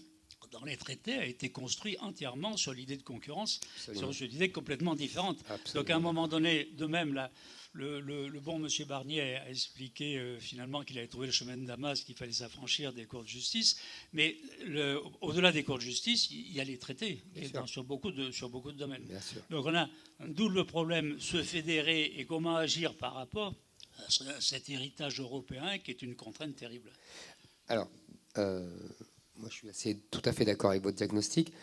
dans les traités, a été construit entièrement sur l'idée de concurrence, sur une idée complètement différente. Absolument. Donc à un moment donné, de même, le bon monsieur Barnier a expliqué finalement qu'il avait trouvé le chemin de Damas, qu'il fallait s'affranchir des cours de justice. Mais au-delà des cours de justice, il y a les traités sur beaucoup de domaines. Donc on a un double problème, se fédérer et comment agir par rapport à cet héritage européen qui est une contrainte terrible. Alors, moi je suis tout à fait d'accord avec votre diagnostic.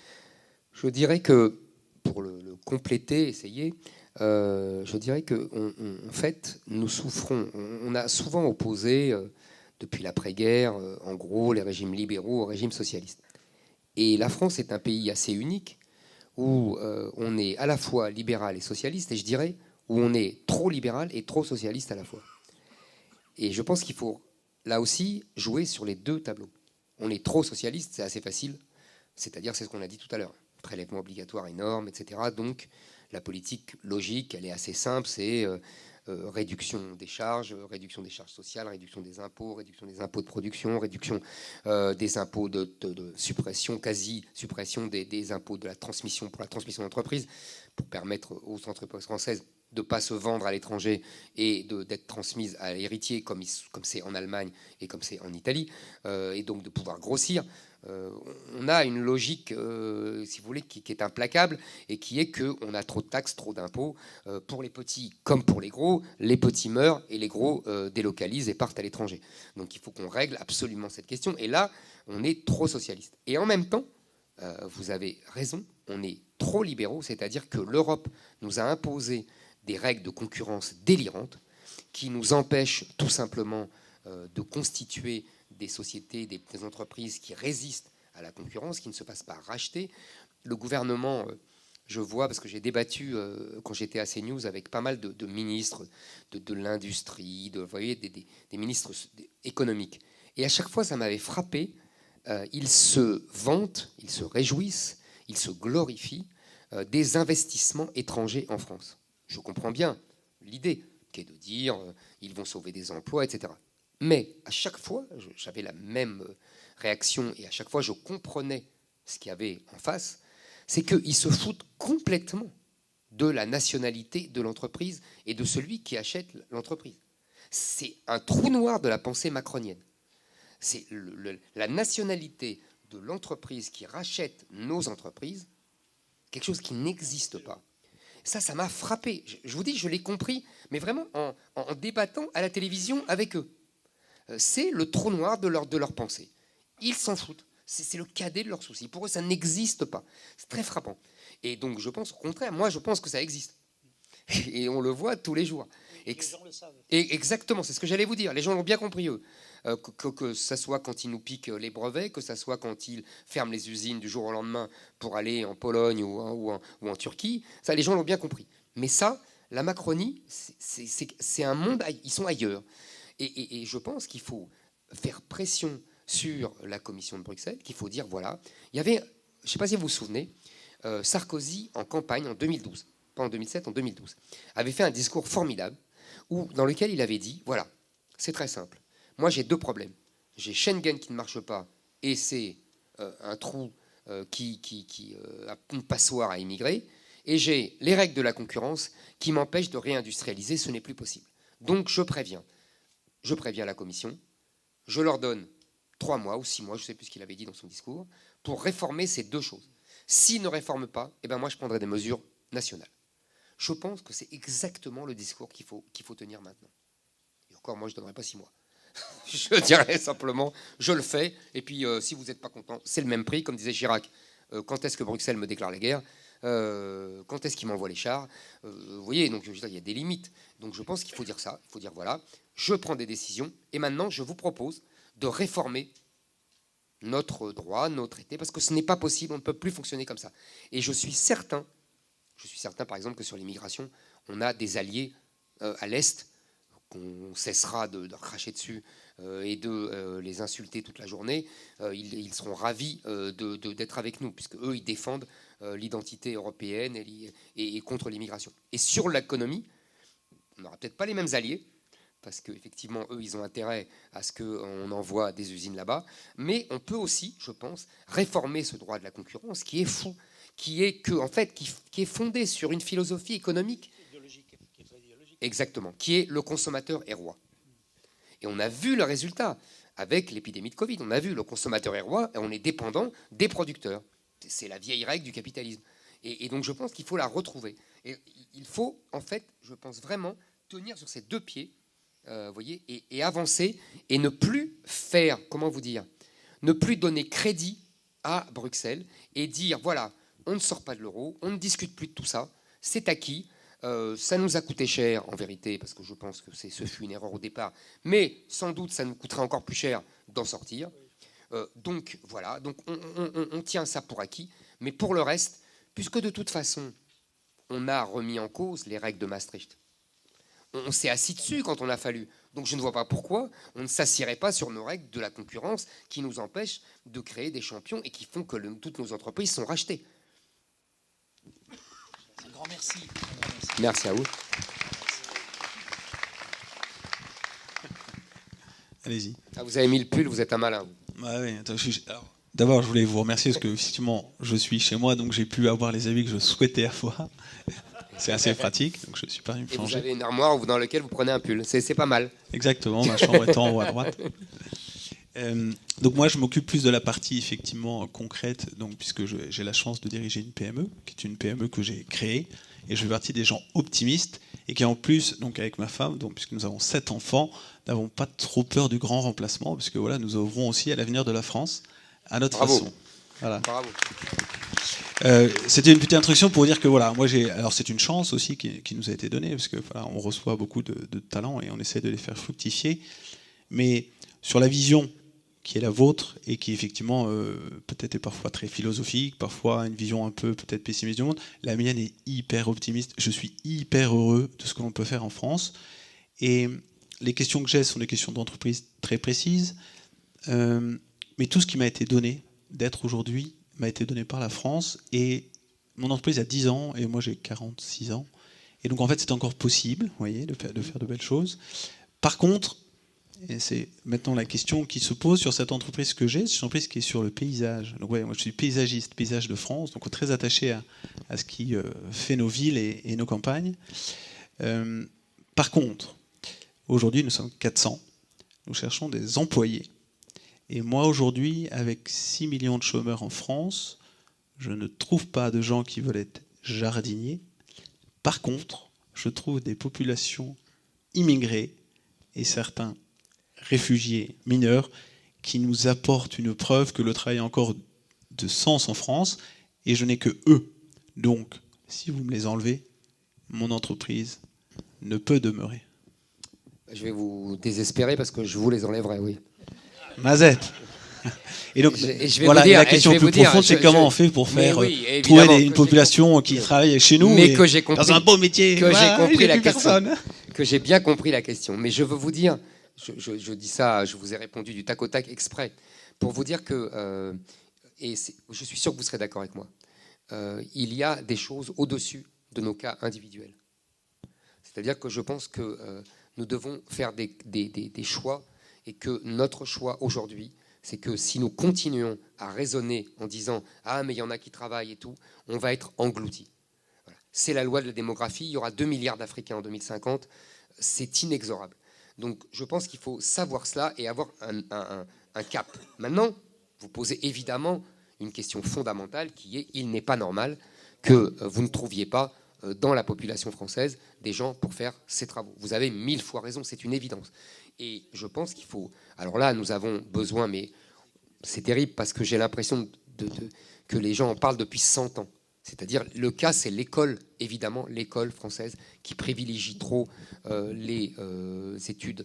Je dirais que, pour le compléter, essayer... je dirais qu'en fait, nous souffrons. On a souvent opposé, depuis l'après-guerre, en gros, les régimes libéraux aux régimes socialistes. Et la France est un pays assez unique, où on est à la fois libéral et socialiste, et je dirais où on est trop libéral et trop socialiste à la fois. Et je pense qu'il faut, là aussi, jouer sur les deux tableaux. On est trop socialiste, c'est assez facile, c'est-à-dire, c'est ce qu'on a dit tout à l'heure, prélèvement obligatoire énorme, etc. Donc, la politique logique, elle est assez simple, c'est réduction des charges sociales, réduction des impôts de production, réduction des impôts de suppression, quasi-suppression des impôts de la transmission pour la transmission d'entreprise, pour permettre aux entreprises françaises de ne pas se vendre à l'étranger et d'être transmises à l'héritier, comme c'est en Allemagne et comme c'est en Italie, et donc de pouvoir grossir. On a une logique, si vous voulez, qui est implacable, et qui est qu'on a trop de taxes, trop d'impôts. Pour les petits comme pour les gros, les petits meurent et les gros délocalisent et partent à l'étranger. Donc il faut qu'on règle absolument cette question. Et là, on est trop socialiste. Et en même temps, vous avez raison, on est trop libéraux, c'est-à-dire que l'Europe nous a imposé des règles de concurrence délirantes qui nous empêchent tout simplement de constituer des sociétés, des entreprises qui résistent à la concurrence, qui ne se fassent pas racheter. Le gouvernement, je vois, parce que j'ai débattu quand j'étais à CNews avec pas mal de ministres de l'industrie, vous voyez, des ministres économiques. Et à chaque fois, ça m'avait frappé. Ils se vantent, ils se réjouissent, ils se glorifient des investissements étrangers en France. Je comprends bien l'idée, qui est de dire ils vont sauver des emplois, etc. Mais à chaque fois, j'avais la même réaction, et à chaque fois, je comprenais ce qu'il y avait en face, c'est qu'ils se foutent complètement de la nationalité de l'entreprise et de celui qui achète l'entreprise. C'est un trou noir de la pensée macronienne. C'est la nationalité de l'entreprise qui rachète nos entreprises, quelque chose qui n'existe pas. Ça m'a frappé. Je vous dis, je l'ai compris, mais vraiment en débattant à la télévision avec eux. C'est le trou noir de leur pensée. Ils s'en foutent. C'est le cadet de leurs soucis. Pour eux, ça n'existe pas. C'est très frappant. Et donc, je pense au contraire. Moi, je pense que ça existe. Et on le voit tous les jours. Et les gens le savent. Et exactement, c'est ce que j'allais vous dire. Les gens l'ont bien compris, eux. Que ça soit quand ils nous piquent les brevets, que ça soit quand ils ferment les usines du jour au lendemain pour aller en Pologne ou en Turquie. Ça, les gens l'ont bien compris. Mais ça, la Macronie, c'est un monde... Ils sont ailleurs. Et je pense qu'il faut faire pression sur la Commission de Bruxelles, qu'il faut dire, voilà, il y avait, je ne sais pas si vous vous souvenez, Sarkozy en campagne en 2012, pas en 2007, en 2012, avait fait un discours formidable dans lequel il avait dit, voilà, c'est très simple, moi j'ai deux problèmes. J'ai Schengen qui ne marche pas et c'est un trou qui a une passoire à immigrer, et j'ai les règles de la concurrence qui m'empêchent de réindustrialiser, ce n'est plus possible. Donc je préviens la Commission, je leur donne 3 mois ou 6 mois, je ne sais plus ce qu'il avait dit dans son discours, pour réformer ces deux choses. S'ils ne réforment pas, eh ben moi je prendrai des mesures nationales. Je pense que c'est exactement le discours qu'il faut tenir maintenant. Et encore, moi je ne donnerai pas 6 mois. Je dirais simplement, je le fais, et puis si vous n'êtes pas content, c'est le même prix, comme disait Chirac. Quand est-ce que Bruxelles me déclare la guerre ? Quand est-ce qu'il m'envoie les chars ? Vous voyez, donc il y a des limites. Donc je pense qu'il faut dire ça, il faut dire voilà, je prends des décisions, et maintenant je vous propose de réformer notre droit, nos traités, parce que ce n'est pas possible, on ne peut plus fonctionner comme ça. Et je suis certain par exemple que sur l'immigration, on a des alliés à l'Est qu'on cessera de cracher dessus et de les insulter toute la journée. Ils seront ravis d'être avec nous, puisque eux, ils défendent l'identité européenne et contre l'immigration. Et sur l'économie, on n'aura peut-être pas les mêmes alliés, parce qu'effectivement, eux, ils ont intérêt à ce qu'on envoie des usines là-bas. Mais on peut aussi, je pense, réformer ce droit de la concurrence qui est fou, qui est fondé sur une philosophie économique. Idéologique. Exactement, qui est le consommateur est roi. Et on a vu le résultat avec l'épidémie de Covid. On a vu le consommateur est roi et on est dépendant des producteurs. C'est la vieille règle du capitalisme. Et donc je pense qu'il faut la retrouver. Et il faut, en fait, je pense vraiment, tenir sur ces deux pieds, voyez, et avancer et ne plus faire, comment vous dire, ne plus donner crédit à Bruxelles et dire, voilà, on ne sort pas de l'euro, on ne discute plus de tout ça, c'est acquis, ça nous a coûté cher en vérité, parce que je pense que ce fut une erreur au départ, mais sans doute ça nous coûtera encore plus cher d'en sortir. Donc voilà, donc on tient ça pour acquis, mais pour le reste, puisque de toute façon, on a remis en cause les règles de Maastricht. On s'est assis dessus quand on a fallu. Donc je ne vois pas pourquoi on ne s'assierait pas sur nos règles de la concurrence qui nous empêchent de créer des champions et qui font que toutes nos entreprises sont rachetées. Un grand merci. Merci à vous. Allez-y. Ah, vous avez mis le pull, vous êtes un malin. Ah oui, attends, d'abord, je voulais vous remercier parce que effectivement, je suis chez moi, donc j'ai pu avoir les habits que je souhaitais avoir. C'est assez pratique, donc je suis pas venu me Et changer. vous avez une armoire dans laquelle vous prenez un pull. C'est pas mal. Exactement, ma chambre est en haut à droite. Donc moi, je m'occupe plus de la partie effectivement concrète, donc puisque j'ai la chance de diriger une PME, qui est une PME que j'ai créée, et je fais partie des gens optimistes et qui en plus, donc avec ma femme, donc puisque nous avons 7 enfants, n'avons pas trop peur du grand remplacement, puisque voilà, nous œuvrons aussi à l'avenir de la France à notre façon. Voilà. Bravo. C'était une petite introduction pour dire que voilà, moi alors c'est une chance aussi qui nous a été donnée, parce que voilà, on reçoit beaucoup de talents et on essaie de les faire fructifier, mais sur la vision qui est la vôtre et qui effectivement peut-être est parfois très philosophique, parfois une vision un peu peut-être pessimiste du monde, la mienne est hyper optimiste. Je suis hyper heureux de ce que l'on peut faire en France, et les questions que j'ai sont des questions d'entreprise très précises, mais tout ce qui m'a été donné d'être aujourd'hui m'a été donné par la France, et mon entreprise a 10 ans et moi j'ai 46 ans, et donc en fait c'est encore possible, vous voyez, de faire de belles choses. Par contre, et c'est maintenant la question qui se pose sur cette entreprise que j'ai, c'est une entreprise qui est sur le paysage. Donc ouais, moi je suis paysagiste, paysage de France, donc très attaché à ce qui fait nos villes et nos campagnes. Par contre, aujourd'hui nous sommes 400, nous cherchons des employés. Et moi aujourd'hui, avec 6 millions de chômeurs en France, je ne trouve pas de gens qui veulent être jardiniers. Par contre, je trouve des populations immigrées et certains réfugiés mineurs qui nous apportent une preuve que le travail a encore de sens en France, et je n'ai que eux. Donc, si vous me les enlevez, mon entreprise ne peut demeurer. Je vais vous désespérer parce que je vous les enlèverai, oui. Mazette. Et donc, je vais voilà, vous dire, la question plus profonde, c'est comment on fait pour faire trouver une population qui travaille chez nous, mais que j'ai compris, dans un beau métier. Que j'ai compris la question. Personne. Que j'ai bien compris la question. Mais je veux vous dire, je dis ça, je vous ai répondu du tac au tac exprès, pour vous dire que, et je suis sûr que vous serez d'accord avec moi, il y a des choses au-dessus de nos cas individuels. C'est-à-dire que je pense que nous devons faire des choix, et que notre choix aujourd'hui, c'est que si nous continuons à raisonner en disant « Ah, mais il y en a qui travaillent et tout », on va être engloutis. Voilà. C'est la loi de la démographie, il y aura 2 milliards d'Africains en 2050, c'est inexorable. Donc je pense qu'il faut savoir cela et avoir un cap. Maintenant, vous posez évidemment une question fondamentale qui est « Il n'est pas normal que vous ne trouviez pas dans la population française des gens pour faire ces travaux ». Vous avez 1000 fois raison, c'est une évidence. Et je pense qu'il faut... Alors là, nous avons besoin, mais c'est terrible parce que j'ai l'impression que les gens en parlent depuis 100 ans. C'est-à-dire, le cas, c'est l'école, évidemment, l'école française qui privilégie trop les études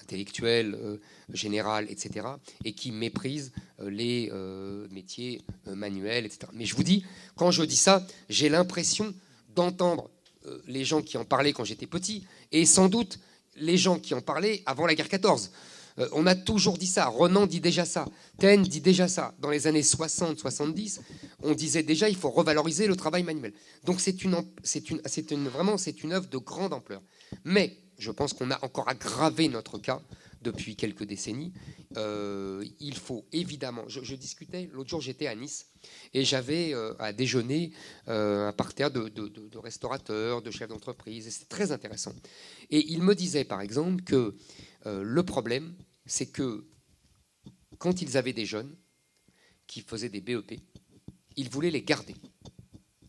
intellectuelles, générales, etc., et qui méprise les métiers manuels, etc. Mais je vous dis, quand je dis ça, j'ai l'impression d'entendre les gens qui en parlaient quand j'étais petit, et sans doute les gens qui en parlaient avant la guerre 14. On a toujours dit ça. Renan dit déjà ça. Taine dit déjà ça. Dans les années 60-70, on disait déjà il faut revaloriser le travail manuel. Donc c'est une œuvre de grande ampleur. Mais je pense qu'on a encore aggravé notre cas depuis quelques décennies. Il faut évidemment... Je discutais, l'autre jour j'étais à Nice, et j'avais à déjeuner un parterre de restaurateurs, de chefs d'entreprise, et c'était très intéressant. Et il me disait par exemple que le problème, c'est que quand ils avaient des jeunes qui faisaient des BEP, ils voulaient les garder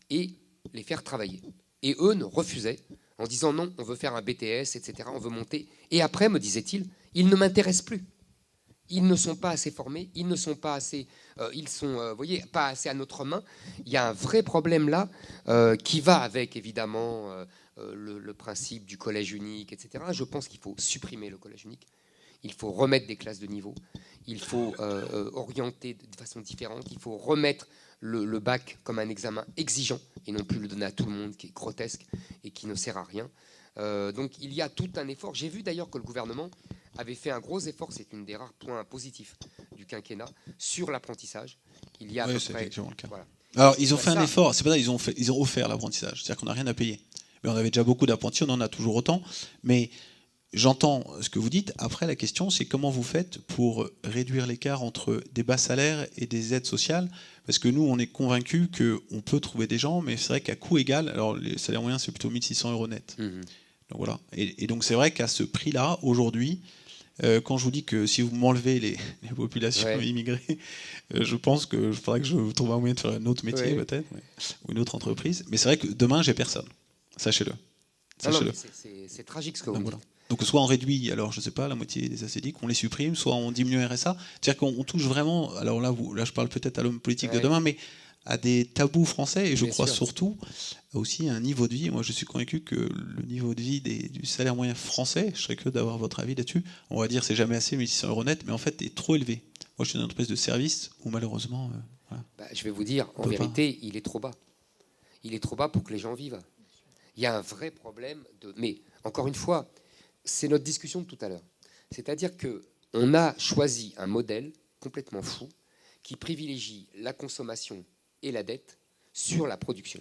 et les faire travailler. Et eux ne refusaient en disant non, on veut faire un BTS, etc., on veut monter. Et après, me disait-il, ils ne m'intéressent plus. Ils ne sont pas assez formés, ils ne sont pas assez, ils sont, voyez, pas assez à notre main. Il y a un vrai problème là qui va avec évidemment le principe du collège unique, etc. Je pense qu'il faut supprimer le collège unique. il faut remettre des classes de niveau, il faut orienter de façon différente, il faut remettre le bac comme un examen exigeant et non plus le donner à tout le monde qui est grotesque et qui ne sert à rien. Donc il y a tout un effort. J'ai vu d'ailleurs que le gouvernement avait fait un gros effort, c'est une des rares points positifs du quinquennat, sur l'apprentissage. Il y a à peu près... effectivement le cas. Voilà. Alors, ils ont fait un effort, c'est pas ça, ils ont offert l'apprentissage, c'est-à-dire qu'on n'a rien à payer. Mais on avait déjà beaucoup d'apprentis, on en a toujours autant. Mais j'entends ce que vous dites. Après, la question, c'est comment vous faites pour réduire l'écart entre des bas salaires et des aides sociales? Parce que nous, on est convaincus qu'on peut trouver des gens, mais c'est vrai qu'à coût égal, alors les salaires moyens, c'est plutôt 1600 € net. Donc voilà. Et donc c'est vrai qu'à ce prix-là, aujourd'hui, quand je vous dis que si vous m'enlevez les populations immigrées, je pense que je faudrait que je trouve un moyen de faire un autre métier peut-être, ou une autre entreprise. Mais c'est vrai que demain, j'ai personne. Sachez-le. Sachez-le. C'est tragique ce que vous dites. Donc soit on réduit, alors je sais pas, la moitié des assédiques, on les supprime, soit on diminue le RSA. C'est-à-dire qu'on touche vraiment, alors là je parle peut-être à l'homme politique de demain, mais à des tabous français, et je crois surtout aussi à un niveau de vie. Moi je suis convaincu que le niveau de vie du salaire moyen français, je serais curieux d'avoir votre avis là-dessus, on va dire c'est jamais assez, 1600 € net, mais en fait est trop élevé. Moi je suis dans une entreprise de service où malheureusement... voilà. Je vais vous dire, en vérité, il est trop bas. Il est trop bas pour que les gens vivent. Il y a un vrai problème de... Mais encore une fois, c'est notre discussion de tout à l'heure. C'est-à-dire qu'on a choisi un modèle complètement fou qui privilégie la consommation et la dette sur la production.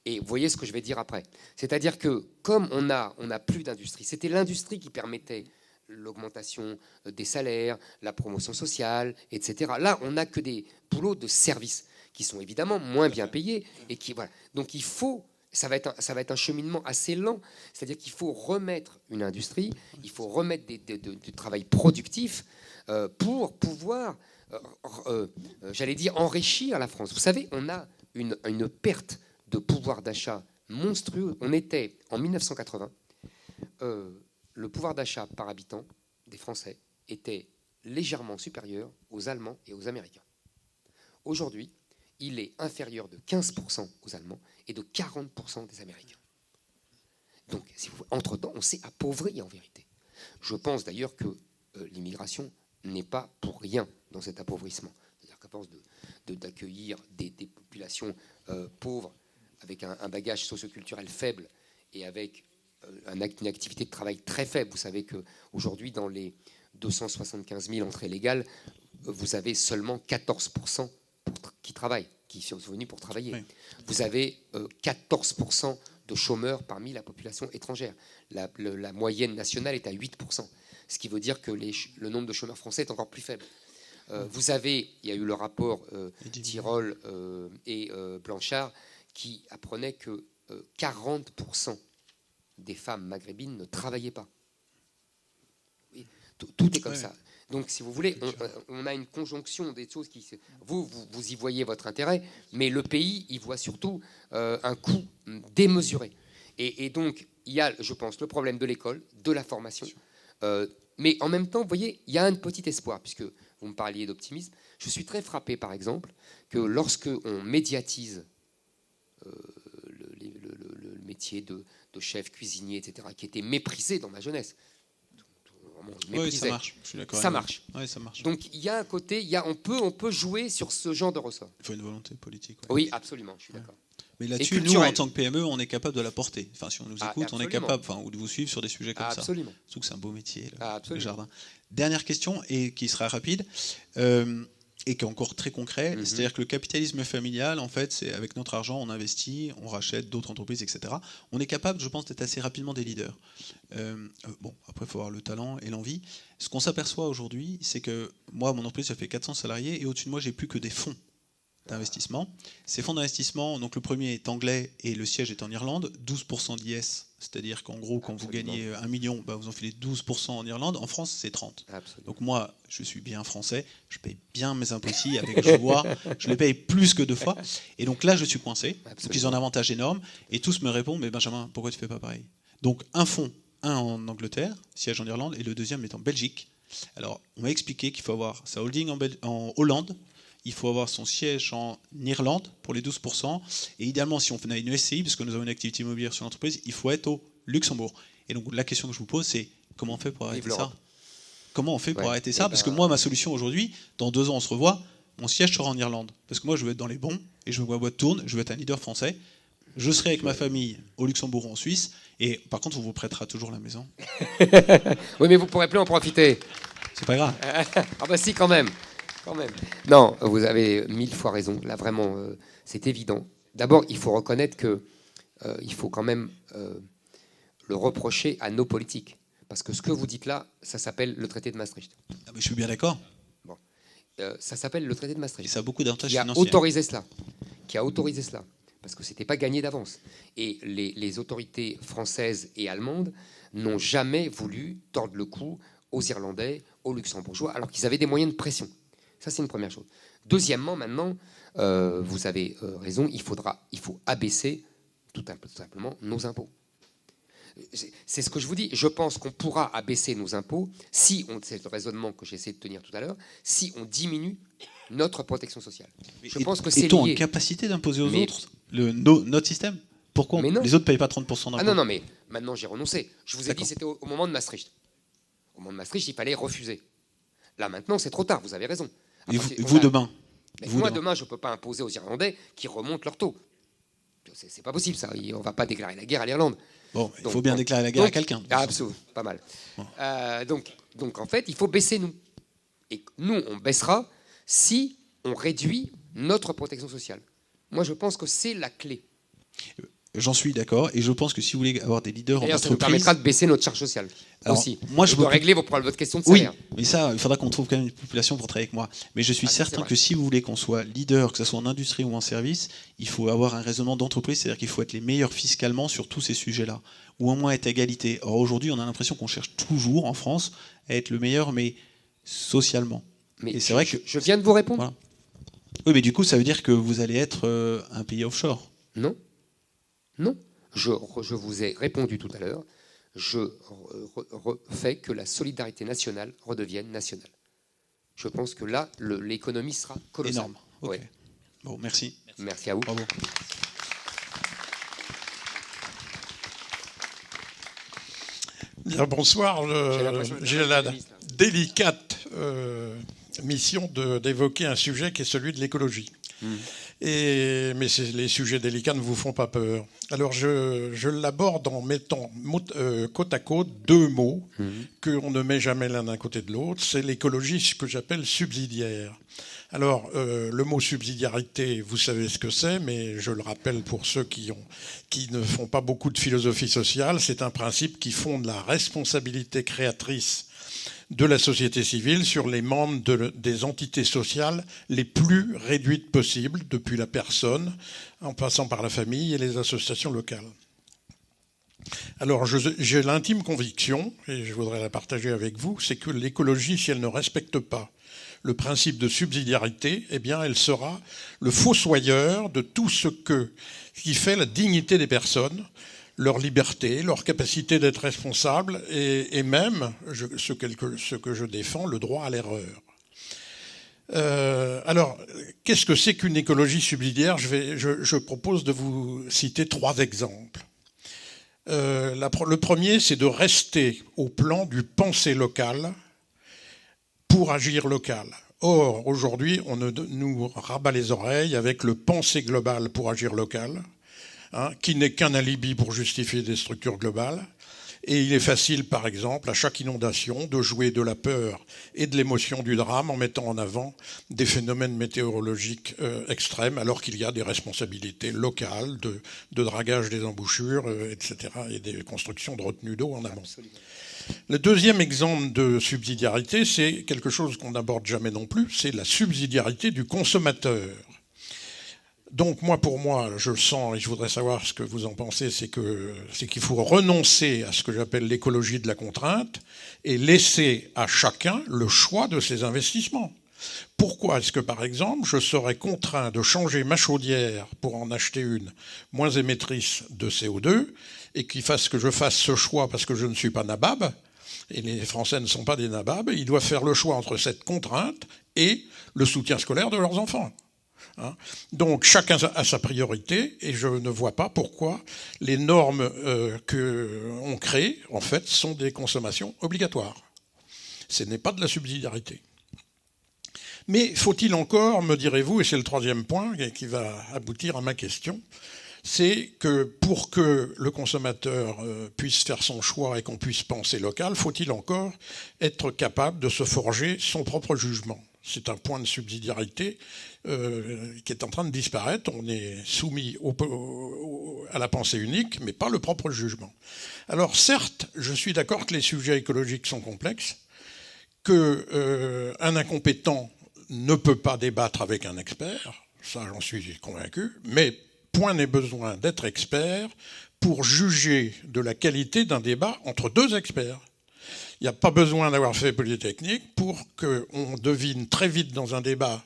Et vous voyez ce que je vais dire après. C'est-à-dire que comme on a plus d'industrie, c'était l'industrie qui permettait l'augmentation des salaires, la promotion sociale, etc. Là, on n'a que des boulots de service qui sont évidemment moins bien payés. Et qui, voilà. Donc il faut... Ça va être un cheminement assez lent. C'est-à-dire qu'il faut remettre une industrie, il faut remettre du travail productif pour pouvoir, j'allais dire, enrichir la France. Vous savez, on a une perte de pouvoir d'achat monstrueux. On était, en 1980, le pouvoir d'achat par habitant des Français était légèrement supérieur aux Allemands et aux Américains. Aujourd'hui, il est inférieur de 15% aux Allemands et de 40% des Américains. Donc, entre-temps, on s'est appauvri en vérité. Je pense d'ailleurs que l'immigration n'est pas pour rien dans cet appauvrissement. C'est-à-dire qu'à force d'accueillir des populations pauvres, avec un bagage socioculturel faible et avec une activité de travail très faible, vous savez qu'aujourd'hui, dans les 275 000 entrées légales, vous avez seulement 14% qui travaillent, qui sont venus pour travailler. Oui. Vous avez 14% de chômeurs parmi la population étrangère. La moyenne nationale est à 8%, ce qui veut dire que le nombre de chômeurs français est encore plus faible. Vous avez, il y a eu le rapport Tirole et Blanchard qui apprenait que 40% des femmes maghrébines ne travaillaient pas. Oui, tout est comme ça. Donc, si vous voulez, on a une conjonction des choses qui... Vous y voyez votre intérêt, mais le pays y voit surtout un coût démesuré. Et donc, il y a, je pense, le problème de l'école, de la formation. Mais en même temps, vous voyez, il y a un petit espoir, puisque vous me parliez d'optimisme. Je suis très frappé, par exemple, que lorsque on médiatise le métier de chef cuisinier, etc., qui était méprisé dans ma jeunesse, oui, ça marche. Je suis d'accord. Ça marche. Oui, ça marche. Donc il y a un côté, on peut jouer sur ce genre de ressort. Il faut une volonté politique. Ouais. Oui, absolument. Je suis d'accord. Mais là-dessus, nous, en tant que PME, on est capable de la porter. Enfin, si on nous écoute, on est capable, ou de vous suivre sur des sujets comme ça. Absolument. Surtout que c'est un beau métier, le jardin. Dernière question, et qui sera rapide, et qui est encore très concret. C'est-à-dire que le capitalisme familial, en fait, c'est avec notre argent, on investit, on rachète d'autres entreprises, etc. On est capable, je pense, d'être assez rapidement des leaders. Bon, après, il faut avoir le talent et l'envie. Ce qu'on s'aperçoit aujourd'hui, c'est que moi, mon entreprise, ça fait 400 salariés, et au-dessus de moi, j'ai plus que des fonds d'investissement. Ces fonds d'investissement, donc le premier est anglais et le siège est en Irlande, 12% d'IS, c'est-à-dire qu'en gros, quand vous gagnez 1 million, vous en filez 12% en Irlande. En France, c'est 30%. Absolument. Donc moi, je suis bien français, je paye bien mes impôts ici avec joie, je les paye plus que 2 fois. Et donc là, je suis coincé. Donc ils ont un avantage énorme. Et tous me répondent, mais Benjamin, pourquoi tu ne fais pas pareil? Donc un fonds, un en Angleterre, siège en Irlande, et le deuxième est en Belgique. Alors, on m'a expliqué qu'il faut avoir sa holding en Hollande, il faut avoir son siège en Irlande pour les 12%. Et idéalement, si on a une SCI, parce que nous avons une activité immobilière sur l'entreprise, il faut être au Luxembourg. Et donc la question que je vous pose, c'est comment on fait pour arriver à ça? Comment on fait pour arrêter ça? Parce que moi, ma solution aujourd'hui, dans 2 ans, on se revoit, mon siège sera en Irlande. Parce que moi, je veux être dans les bons, et je veux que ma boîte tourne, je veux être un leader français. Je serai avec ma famille au Luxembourg ou en Suisse, et par contre, on vous prêtera toujours la maison. Oui, mais vous ne pourrez plus en profiter. C'est pas grave. Ah bah si, quand même. Non, vous avez 1000 fois raison. Là, vraiment, c'est évident. D'abord, il faut reconnaître que il faut quand même le reprocher à nos politiques. Parce que ce que vous dites là, ça s'appelle le traité de Maastricht. Ah, mais je suis bien d'accord. Bon. Ça s'appelle le traité de Maastricht. Et ça a beaucoup d'avantages Qui a financiers. Qui a autorisé cela. Parce que ce n'était pas gagné d'avance. Et les autorités françaises et allemandes n'ont jamais voulu tordre le cou aux Irlandais, aux Luxembourgeois, alors qu'ils avaient des moyens de pression. Ça, c'est une première chose. Deuxièmement, maintenant, vous avez raison, il faut abaisser tout simplement nos impôts. C'est ce que je vous dis. Je pense qu'on pourra abaisser nos impôts si c'est le raisonnement que j'ai essayé de tenir tout à l'heure, si on diminue notre protection sociale. Je pense que c'est lié. Est-on en capacité d'imposer aux autres notre système? Pourquoi les autres ne payent pas 30% d'impôts? Ah non, mais maintenant j'ai renoncé. Je vous ai dit c'était au moment de Maastricht. Au moment de Maastricht, il fallait refuser. Là maintenant, c'est trop tard, vous avez raison. Et vous demain demain, je ne peux pas imposer aux Irlandais qui remontent leur taux. C'est pas possible, ça. On ne va pas déclarer la guerre à l'Irlande. Bon, il faut bien déclarer la guerre à quelqu'un. Absolument, pas mal. Bon. Donc, en fait, il faut baisser nous. Et nous, on baissera si on réduit notre protection sociale. Moi, je pense que c'est la clé. J'en suis d'accord. Et je pense que si vous voulez avoir des leaders en entreprise... ça nous permettra de baisser notre charge sociale aussi. Moi, je dois régler votre question de salaire. Oui, mais ça, il faudra qu'on trouve quand même une population pour travailler avec moi. Mais je suis certain que si vous voulez qu'on soit leader, que ce soit en industrie ou en service, il faut avoir un raisonnement d'entreprise, c'est-à-dire qu'il faut être les meilleurs fiscalement sur tous ces sujets-là, ou au moins être à égalité. Or, aujourd'hui, on a l'impression qu'on cherche toujours, en France, à être le meilleur, mais socialement. Mais c'est vrai que je viens de vous répondre. Voilà. Oui, mais du coup, ça veut dire que vous allez être un pays offshore. Non. Je vous ai répondu tout à l'heure. Je fais que la solidarité nationale redevienne nationale. Je pense que là, l'économie sera colossale. Énorme. Okay. Ouais. Bon, merci. Merci à vous. Bravo. Bien, bonsoir. J'ai la délicate mission d'évoquer un sujet qui est celui de l'écologie. Mais les sujets délicats ne vous font pas peur. Alors je l'aborde en mettant côte à côte 2 mots qu'on ne met jamais l'un d'un côté de l'autre. C'est l'écologie, ce que j'appelle subsidiaire. Alors le mot subsidiarité, vous savez ce que c'est, mais je le rappelle pour ceux qui ne font pas beaucoup de philosophie sociale, c'est un principe qui fonde la responsabilité créatrice de la société civile sur les membres des entités sociales les plus réduites possibles, depuis la personne, en passant par la famille et les associations locales. Alors, j'ai l'intime conviction, et je voudrais la partager avec vous, c'est que l'écologie, si elle ne respecte pas le principe de subsidiarité, eh bien, elle sera le fossoyeur de tout ce qui fait la dignité des personnes, leur liberté, leur capacité d'être responsable et même, ce que je défends, le droit à l'erreur. Alors, qu'est-ce que c'est qu'une écologie subsidiaire ? Je propose de vous citer 3 exemples. Le premier, c'est de rester au plan du penser local pour agir local. Or, aujourd'hui, on nous rabat les oreilles avec le penser global pour agir local, qui n'est qu'un alibi pour justifier des structures globales. Et il est facile, par exemple, à chaque inondation, de jouer de la peur et de l'émotion du drame en mettant en avant des phénomènes météorologiques extrêmes, alors qu'il y a des responsabilités locales de dragage des embouchures, etc., et des constructions de retenues d'eau en amont. Absolument. Le deuxième exemple de subsidiarité, c'est quelque chose qu'on n'aborde jamais non plus, c'est la subsidiarité du consommateur. Donc pour moi, je le sens et je voudrais savoir ce que vous en pensez, c'est qu'il faut renoncer à ce que j'appelle l'écologie de la contrainte et laisser à chacun le choix de ses investissements. Pourquoi est-ce que, par exemple, je serais contraint de changer ma chaudière pour en acheter une moins émettrice de CO2 et qu'il fasse que je fasse ce choix parce que je ne suis pas nabab, et les Français ne sont pas des nababs, ils doivent faire le choix entre cette contrainte et le soutien scolaire de leurs enfants. Donc chacun a sa priorité et je ne vois pas pourquoi les normes qu'on crée, en fait, sont des consommations obligatoires. Ce n'est pas de la subsidiarité. Mais faut-il encore, me direz-vous, et c'est le troisième point qui va aboutir à ma question, c'est que pour que le consommateur puisse faire son choix et qu'on puisse penser local, faut-il encore être capable de se forger son propre jugement. C'est un point de subsidiarité qui est en train de disparaître. On est soumis à la pensée unique, mais pas le propre jugement. Alors certes, je suis d'accord que les sujets écologiques sont complexes, qu'un incompétent ne peut pas débattre avec un expert, ça j'en suis convaincu, mais point n'est besoin d'être expert pour juger de la qualité d'un débat entre deux experts. Il n'y a pas besoin d'avoir fait Polytechnique pour qu'on devine très vite dans un débat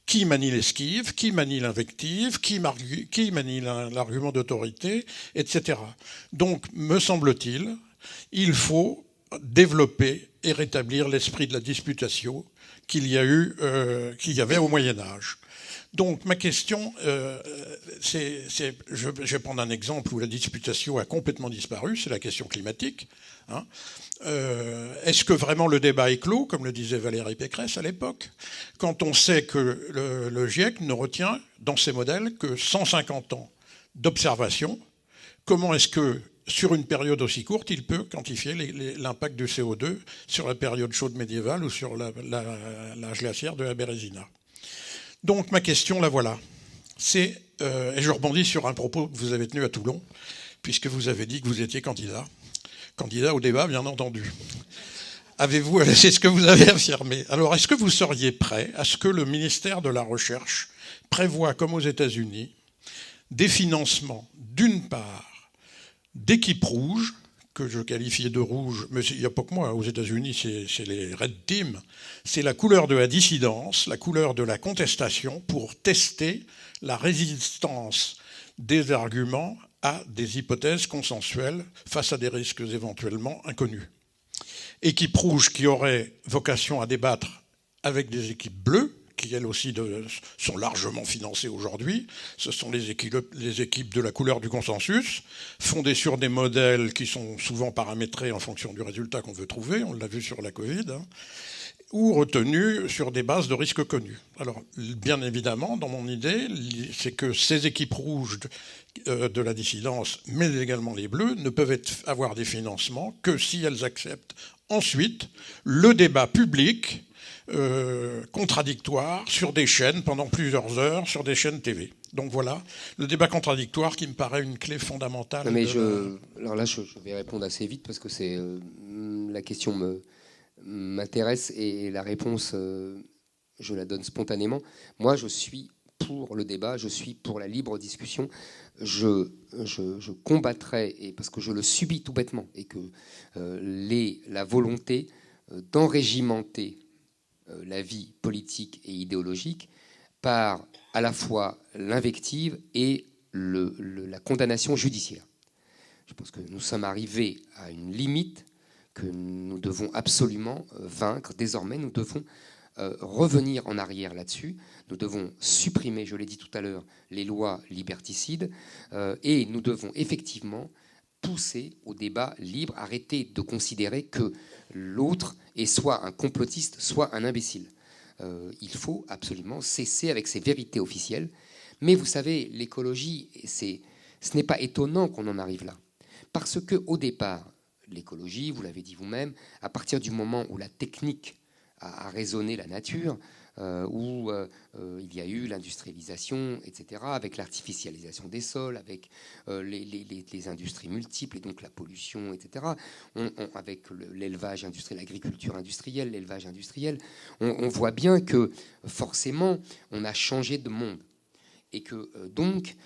qui manie l'esquive, qui manie l'invective, qui manie l'argument d'autorité, etc. Donc, me semble-t-il, il faut développer et rétablir l'esprit de la disputatio qu'il y avait au Moyen-Âge. Donc ma question, je vais prendre un exemple où la disputatio a complètement disparu, c'est la question climatique. Hein. Est-ce que vraiment le débat est clos, comme le disait Valérie Pécresse à l'époque, quand on sait que le GIEC ne retient dans ses modèles que 150 ans d'observation? Comment est-ce que, sur une période aussi courte, il peut quantifier l'impact du CO2 sur la période chaude médiévale ou sur l'âge glaciaire de la Bérésina? Donc ma question, la voilà. Et je rebondis sur un propos que vous avez tenu à Toulon, puisque vous avez dit que vous étiez candidat au débat, bien entendu. C'est ce que vous avez affirmé. Alors, est-ce que vous seriez prêt à ce que le ministère de la Recherche prévoie, comme aux États-Unis, des financements, d'une part, d'équipes rouges, que je qualifiais de rouges, mais il n'y a pas que moi, aux États-Unis, c'est les Red Team, c'est la couleur de la dissidence, la couleur de la contestation, pour tester la résistance des arguments à des hypothèses consensuelles face à des risques éventuellement inconnus. Équipes rouges qui auraient vocation à débattre avec des équipes bleues, qui elles aussi sont largement financées aujourd'hui. Ce sont les équipes de la couleur du consensus, fondées sur des modèles qui sont souvent paramétrés en fonction du résultat qu'on veut trouver, on l'a vu sur la Covid, ou retenues sur des bases de risques connus. Alors, bien évidemment, dans mon idée, c'est que ces équipes rouges de la dissidence, mais également les bleus, ne peuvent avoir des financements que si elles acceptent ensuite le débat public contradictoire sur des chaînes pendant plusieurs heures, sur des chaînes TV. Donc voilà, le débat contradictoire qui me paraît une clé fondamentale. Non mais alors là, je vais répondre assez vite parce que la question m'intéresse et la réponse, je la donne spontanément. Moi, je suis pour le débat, je suis pour la libre discussion. Je combattrai, et parce que je le subis tout bêtement, et que la volonté d'enrégimenter la vie politique et idéologique par à la fois l'invective et la condamnation judiciaire. Je pense que nous sommes arrivés à une limite que nous devons absolument vaincre. Désormais, nous devons revenir en arrière là-dessus. Nous devons supprimer, je l'ai dit tout à l'heure, les lois liberticides et nous devons effectivement pousser au débat libre, arrêter de considérer que l'autre est soit un complotiste, soit un imbécile. Il faut absolument cesser avec ces vérités officielles. Mais vous savez, l'écologie, ce n'est pas étonnant qu'on en arrive là. Parce qu'au départ, l'écologie, vous l'avez dit vous-même, à partir du moment où la technique a raisonné la nature, où il y a eu l'industrialisation, etc., avec l'artificialisation des sols, avec les industries multiples et donc la pollution, etc., avec l'élevage industriel, l'agriculture industrielle, l'élevage industriel, on voit bien que forcément on a changé de monde et que donc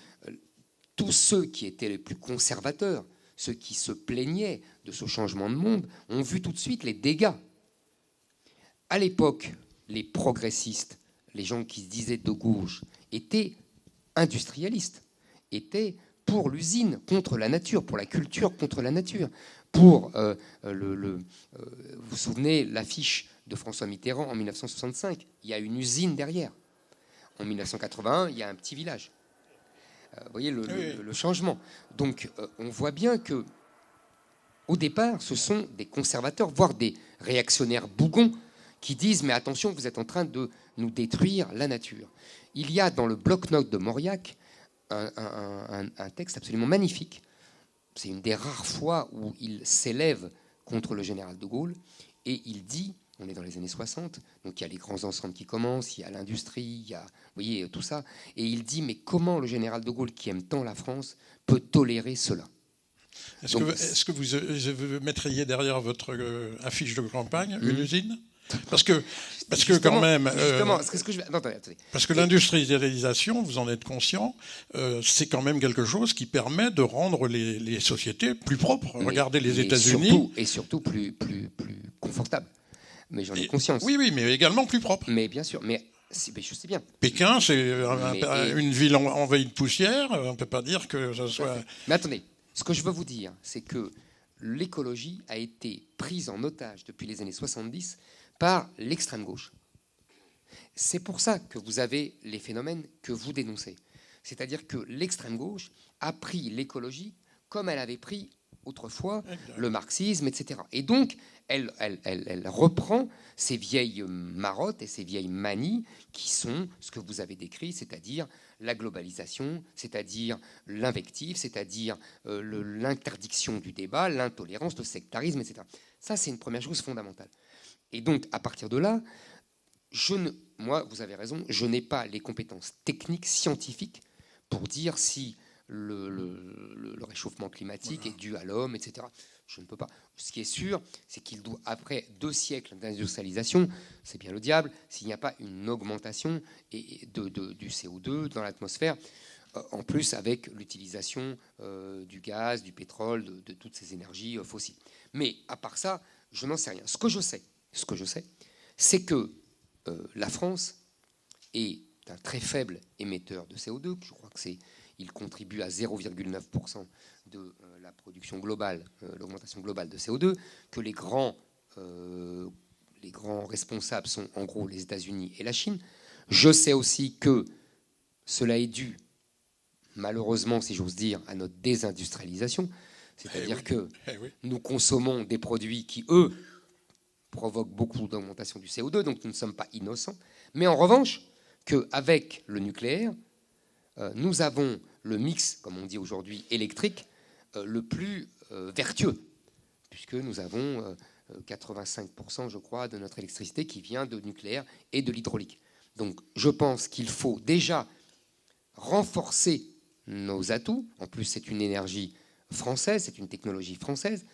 tous ceux qui étaient les plus conservateurs, ceux qui se plaignaient de ce changement de monde, ont vu tout de suite les dégâts. À l'époque, les progressistes, les gens qui se disaient de gauche, étaient industrialistes, étaient pour l'usine contre la nature, pour la culture contre la nature, pour vous vous souvenez l'affiche de François Mitterrand en 1965, il y a une usine derrière. En 1981, il y a un petit village. Vous voyez le changement. Donc on voit bien que au départ, ce sont des conservateurs, voire des réactionnaires bougons, qui disent « mais attention, vous êtes en train de nous détruire la nature ». Il y a dans le bloc-notes de Mauriac un texte absolument magnifique. C'est une des rares fois où il s'élève contre le général de Gaulle, et il dit, on est dans les années 60, donc il y a les grands ensembles qui commencent, il y a l'industrie, il y a, vous voyez, tout ça, et il dit, mais comment le général de Gaulle, qui aime tant la France, peut tolérer cela ? Est-ce que vous mettriez derrière votre affiche de campagne une usine ? Parce que quand même, parce que l'industrialisation, vous en êtes conscient, c'est quand même quelque chose qui permet de rendre les sociétés plus propres. Regardez les États-Unis, et surtout plus confortables. Mais j'en ai conscience. Oui, mais également plus propres. Mais bien sûr, mais je sais bien. Pékin, c'est une ville envahie de poussière. On ne peut pas dire que ça soit. Mais attendez, ce que je veux vous dire, c'est que l'écologie a été prise en otage depuis les années 70 par l'extrême gauche. C'est pour ça que vous avez les phénomènes que vous dénoncez. C'est-à-dire que l'extrême gauche a pris l'écologie comme elle avait pris autrefois le marxisme, etc. Et donc, elle reprend ces vieilles marottes et ces vieilles manies qui sont ce que vous avez décrit, c'est-à-dire la globalisation, c'est-à-dire l'invective, c'est-à-dire l'interdiction du débat, l'intolérance, le sectarisme, etc. Ça, c'est une première chose fondamentale. Et donc, à partir de là, moi, vous avez raison, je n'ai pas les compétences techniques, scientifiques, pour dire si le réchauffement climatique est dû à l'homme, etc. Je ne peux pas. Ce qui est sûr, c'est qu'il doit, après 2 siècles d'industrialisation, c'est bien le diable, s'il n'y a pas une augmentation du CO2 dans l'atmosphère, en plus avec l'utilisation du gaz, du pétrole, de toutes ces énergies fossiles. Mais à part ça, je n'en sais rien. Ce que je sais, c'est que la France est un très faible émetteur de CO2. Je crois qu'il contribue à 0,9% de la production globale, l'augmentation globale de CO2, que les grands responsables sont en gros les États-Unis et la Chine. Je sais aussi que cela est dû, malheureusement, si j'ose dire, à notre désindustrialisation. C'est-à-dire que nous consommons des produits qui, eux, provoque beaucoup d'augmentation du CO2, donc nous ne sommes pas innocents. Mais en revanche, qu'avec le nucléaire, nous avons le mix, comme on dit aujourd'hui, électrique, le plus vertueux, puisque nous avons 85%, je crois, de notre électricité qui vient de nucléaire et de l'hydraulique. Donc je pense qu'il faut déjà renforcer nos atouts. En plus, c'est une énergie française, c'est une technologie française,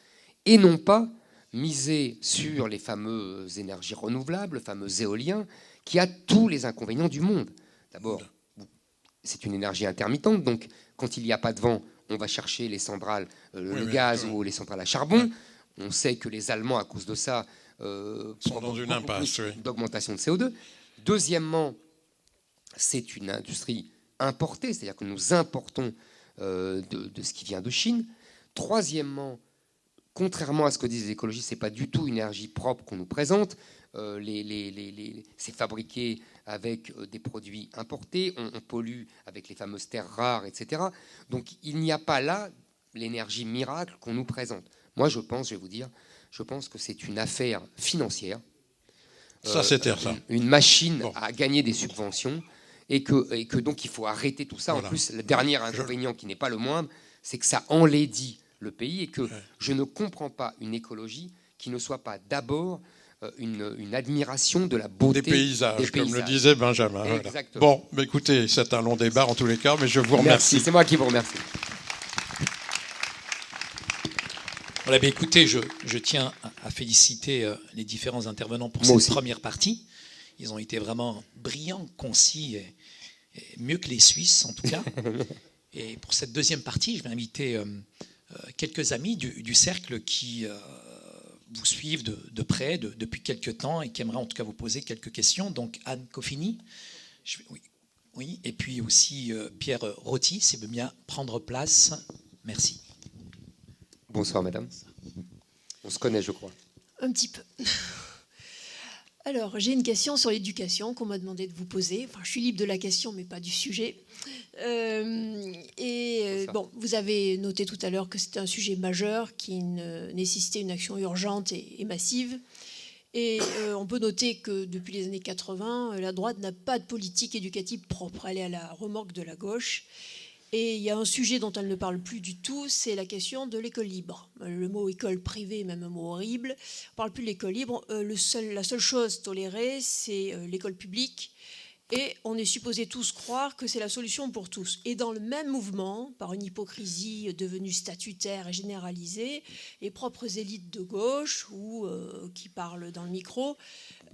et non pas miser sur les fameuses énergies renouvelables, le fameux éolien, qui a tous les inconvénients du monde. D'abord, c'est une énergie intermittente, donc quand il n'y a pas de vent, on va chercher les centrales, le gaz ou les centrales à charbon. On sait que les Allemands, à cause de ça, sont dans une impasse d'augmentation de CO2. Deuxièmement, c'est une industrie importée, c'est-à-dire que nous importons de ce qui vient de Chine. Troisièmement, contrairement à ce que disent les écologistes, ce n'est pas du tout une énergie propre qu'on nous présente. C'est fabriqué avec des produits importés, on pollue avec les fameuses terres rares, etc. Donc il n'y a pas là l'énergie miracle qu'on nous présente. Moi, je pense que c'est une affaire financière. Ça, c'est ça. Une machine à gagner des subventions, et que donc il faut arrêter tout ça. Voilà. En plus, le dernier inconvénient qui n'est pas le moindre, c'est que ça enlaidit le pays, et que je ne comprends pas une écologie qui ne soit pas d'abord une admiration de la beauté des paysages, comme le disait Benjamin. Voilà. Bon, bah écoutez, c'est un long débat en tous les cas, mais je vous remercie. Merci, c'est moi qui vous remercie. Voilà, bah écoutez, je tiens à féliciter les différents intervenants pour cette première partie. Ils ont été vraiment brillants, concis, et mieux que les Suisses en tout cas. Et pour cette deuxième partie, je vais inviter quelques amis du cercle qui vous suivent de près depuis quelques temps et qui aimeraient en tout cas vous poser quelques questions. Donc Anne Coffini, oui, et puis aussi Pierre Roty, s'il veut bien prendre place. Merci. Bonsoir madame. On se connaît, je crois. Un petit peu. Alors, j'ai une question sur l'éducation qu'on m'a demandé de vous poser. Enfin, je suis libre de la question, mais pas du sujet. Bon, vous avez noté tout à l'heure que c'était un sujet majeur qui nécessitait une action urgente et massive. Et on peut noter que depuis les années 80, la droite n'a pas de politique éducative propre. Elle est à la remorque de la gauche. Et il y a un sujet dont elle ne parle plus du tout, c'est la question de l'école libre. Le mot école privée est même un mot horrible. On ne parle plus de l'école libre. La seule chose tolérée, c'est l'école publique. Et on est supposé tous croire que c'est la solution pour tous. Et dans le même mouvement, par une hypocrisie devenue statutaire et généralisée, les propres élites de gauche, ou qui parlent dans le micro,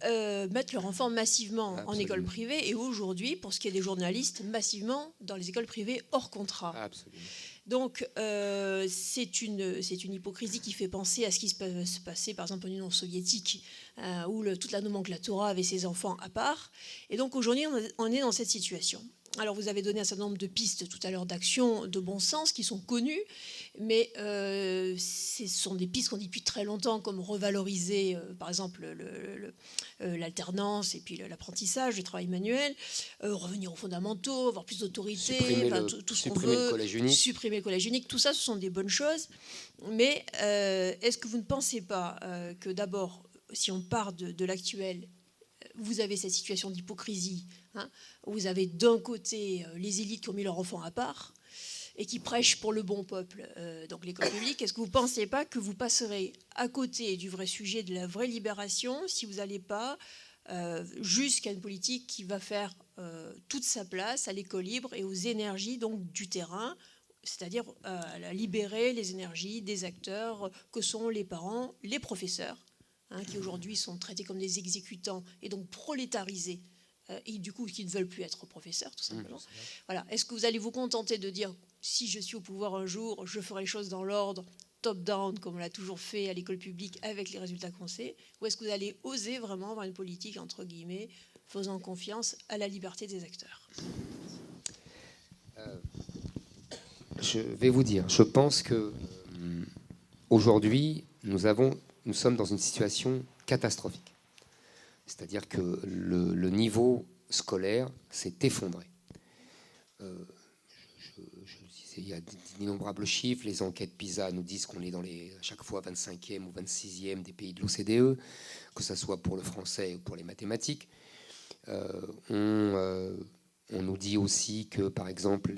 mettent leurs enfants massivement en école privée. Et aujourd'hui, pour ce qui est des journalistes, massivement dans les écoles privées hors contrat. Absolument. Donc, c'est une hypocrisie qui fait penser à ce qui se passait, par exemple, en Union soviétique, où toute la nomenclatura avait ses enfants à part. Et donc, aujourd'hui, on est dans cette situation. Alors, vous avez donné un certain nombre de pistes tout à l'heure d'actions de bon sens qui sont connues, mais ce sont des pistes qu'on dit depuis très longtemps, comme revaloriser, par exemple, l'alternance et puis l'apprentissage, le travail manuel, revenir aux fondamentaux, avoir plus d'autorité, tout ce qu'on veut, supprimer le collège unique. Tout ça, ce sont des bonnes choses. Mais est-ce que vous ne pensez pas que d'abord, si on part de l'actuel, vous avez cette situation d'hypocrisie, hein, où vous avez d'un côté les élites qui ont mis leurs enfants à part et qui prêchent pour le bon peuple, donc l'école publique. Est-ce que vous ne pensez pas que vous passerez à côté du vrai sujet de la vraie libération si vous n'allez pas jusqu'à une politique qui va faire toute sa place à l'école libre et aux énergies donc, du terrain, c'est-à-dire libérer les énergies des acteurs que sont les parents, les professeurs, qui aujourd'hui sont traités comme des exécutants et donc prolétarisés, et du coup qui ne veulent plus être professeurs, tout simplement. Voilà. Est-ce que vous allez vous contenter de dire, si je suis au pouvoir un jour, je ferai les choses dans l'ordre, top-down, comme on l'a toujours fait à l'école publique, avec les résultats qu'on sait, ou est-ce que vous allez oser vraiment avoir une politique, entre guillemets, faisant confiance à la liberté des acteurs? Je vais vous dire, je pense que aujourd'hui, nous sommes dans une situation catastrophique. C'est-à-dire que le niveau scolaire s'est effondré. Je disais, il y a d'innombrables chiffres. Les enquêtes PISA nous disent qu'on est à chaque fois 25e ou 26e des pays de l'OCDE, que ce soit pour le français ou pour les mathématiques. On nous dit aussi que, par exemple,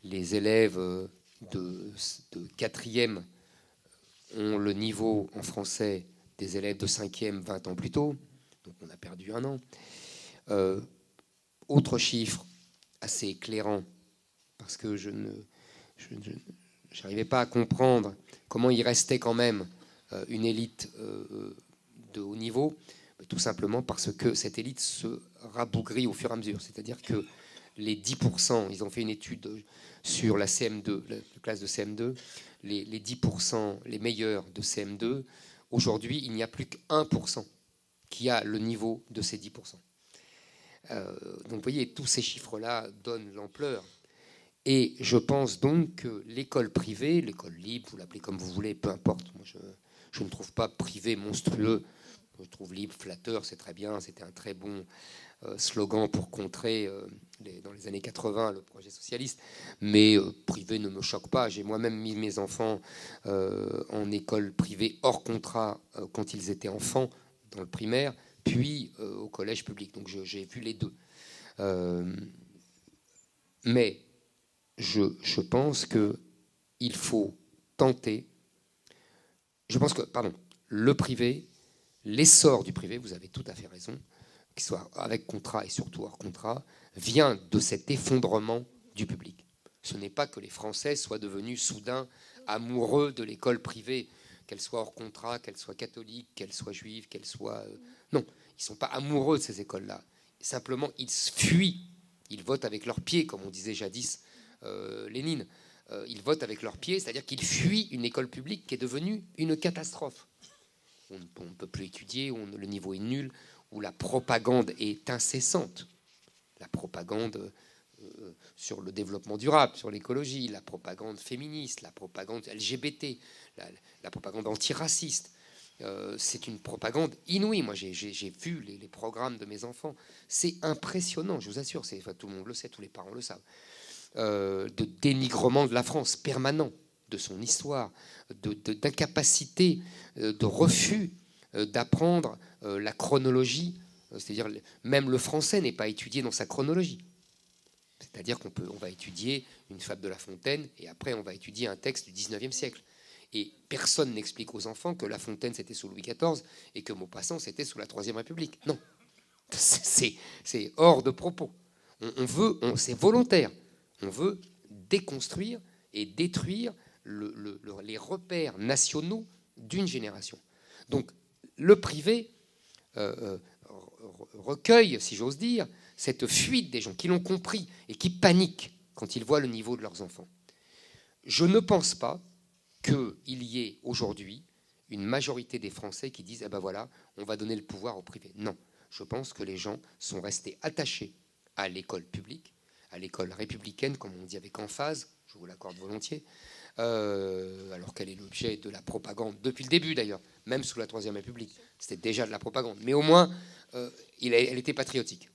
les élèves de 4e ont le niveau en français des élèves de 5e 20 ans plus tôt. Donc on a perdu un an. Autre chiffre assez éclairant, parce que je n'arrivais pas à comprendre comment il restait quand même une élite de haut niveau, tout simplement parce que cette élite se rabougrit au fur et à mesure. C'est-à-dire que les 10%, ils ont fait une étude sur la CM2, la classe de CM2, les 10%, les meilleurs de CM2, aujourd'hui, il n'y a plus qu'1% qui a le niveau de ces 10%. Donc vous voyez, tous ces chiffres-là donnent l'ampleur. Et je pense donc que l'école privée, l'école libre, vous l'appelez comme vous voulez, peu importe. Moi, je ne trouve pas privé monstrueux. Je trouve libre, flatteur, c'est très bien. C'était un très bon slogan pour contrer, dans les années 80, le projet socialiste. Mais privé ne me choque pas. J'ai moi-même mis mes enfants en école privée hors contrat quand ils étaient enfants, dans le primaire, puis au collège public. Donc j'ai vu les deux. Mais je pense qu'il faut tenter... Je pense que, le privé, l'essor du privé, vous avez tout à fait raison, qu'il soit avec contrat et surtout hors contrat, vient de cet effondrement du public. Ce n'est pas que les Français soient devenus soudain amoureux de l'école privée, qu'elle soit hors contrat, qu'elle soit catholique, qu'elle soit juive, qu'elle soit... Non, ils ne sont pas amoureux de ces écoles-là. Simplement, ils fuient. Ils votent avec leurs pieds, comme on disait jadis Lénine. Ils votent avec leurs pieds, c'est-à-dire qu'ils fuient une école publique qui est devenue une catastrophe. On ne peut plus étudier, le niveau est nul, où la propagande est incessante. La propagande sur le développement durable, sur l'écologie, la propagande féministe, la propagande LGBT, la propagande antiraciste. c'est une propagande inouïe. Moi, j'ai vu les programmes de mes enfants. C'est impressionnant, je vous assure. Enfin, tout le monde le sait, tous les parents le savent. De dénigrement de la France permanent, de son histoire, d'incapacité, de refus d'apprendre la chronologie. C'est-à-dire, même le français n'est pas étudié dans sa chronologie. C'est-à-dire on va étudier une fable de La Fontaine et après on va étudier un texte du 19e siècle. Et personne n'explique aux enfants que La Fontaine c'était sous Louis XIV et que Maupassant c'était sous la Troisième République. Non, c'est hors de propos. C'est volontaire. On veut déconstruire et détruire les repères nationaux d'une génération. Donc le privé recueille, si j'ose dire, cette fuite des gens qui l'ont compris et qui paniquent quand ils voient le niveau de leurs enfants. Je ne pense pas qu'il y ait aujourd'hui une majorité des Français qui disent « Eh ben voilà, on va donner le pouvoir au privé ». Non, je pense que les gens sont restés attachés à l'école publique, à l'école républicaine, comme on dit avec emphase, je vous l'accorde volontiers, alors qu'elle est l'objet de la propagande depuis le début d'ailleurs, même sous la Troisième République. C'était déjà de la propagande, mais au moins, elle était patriotique.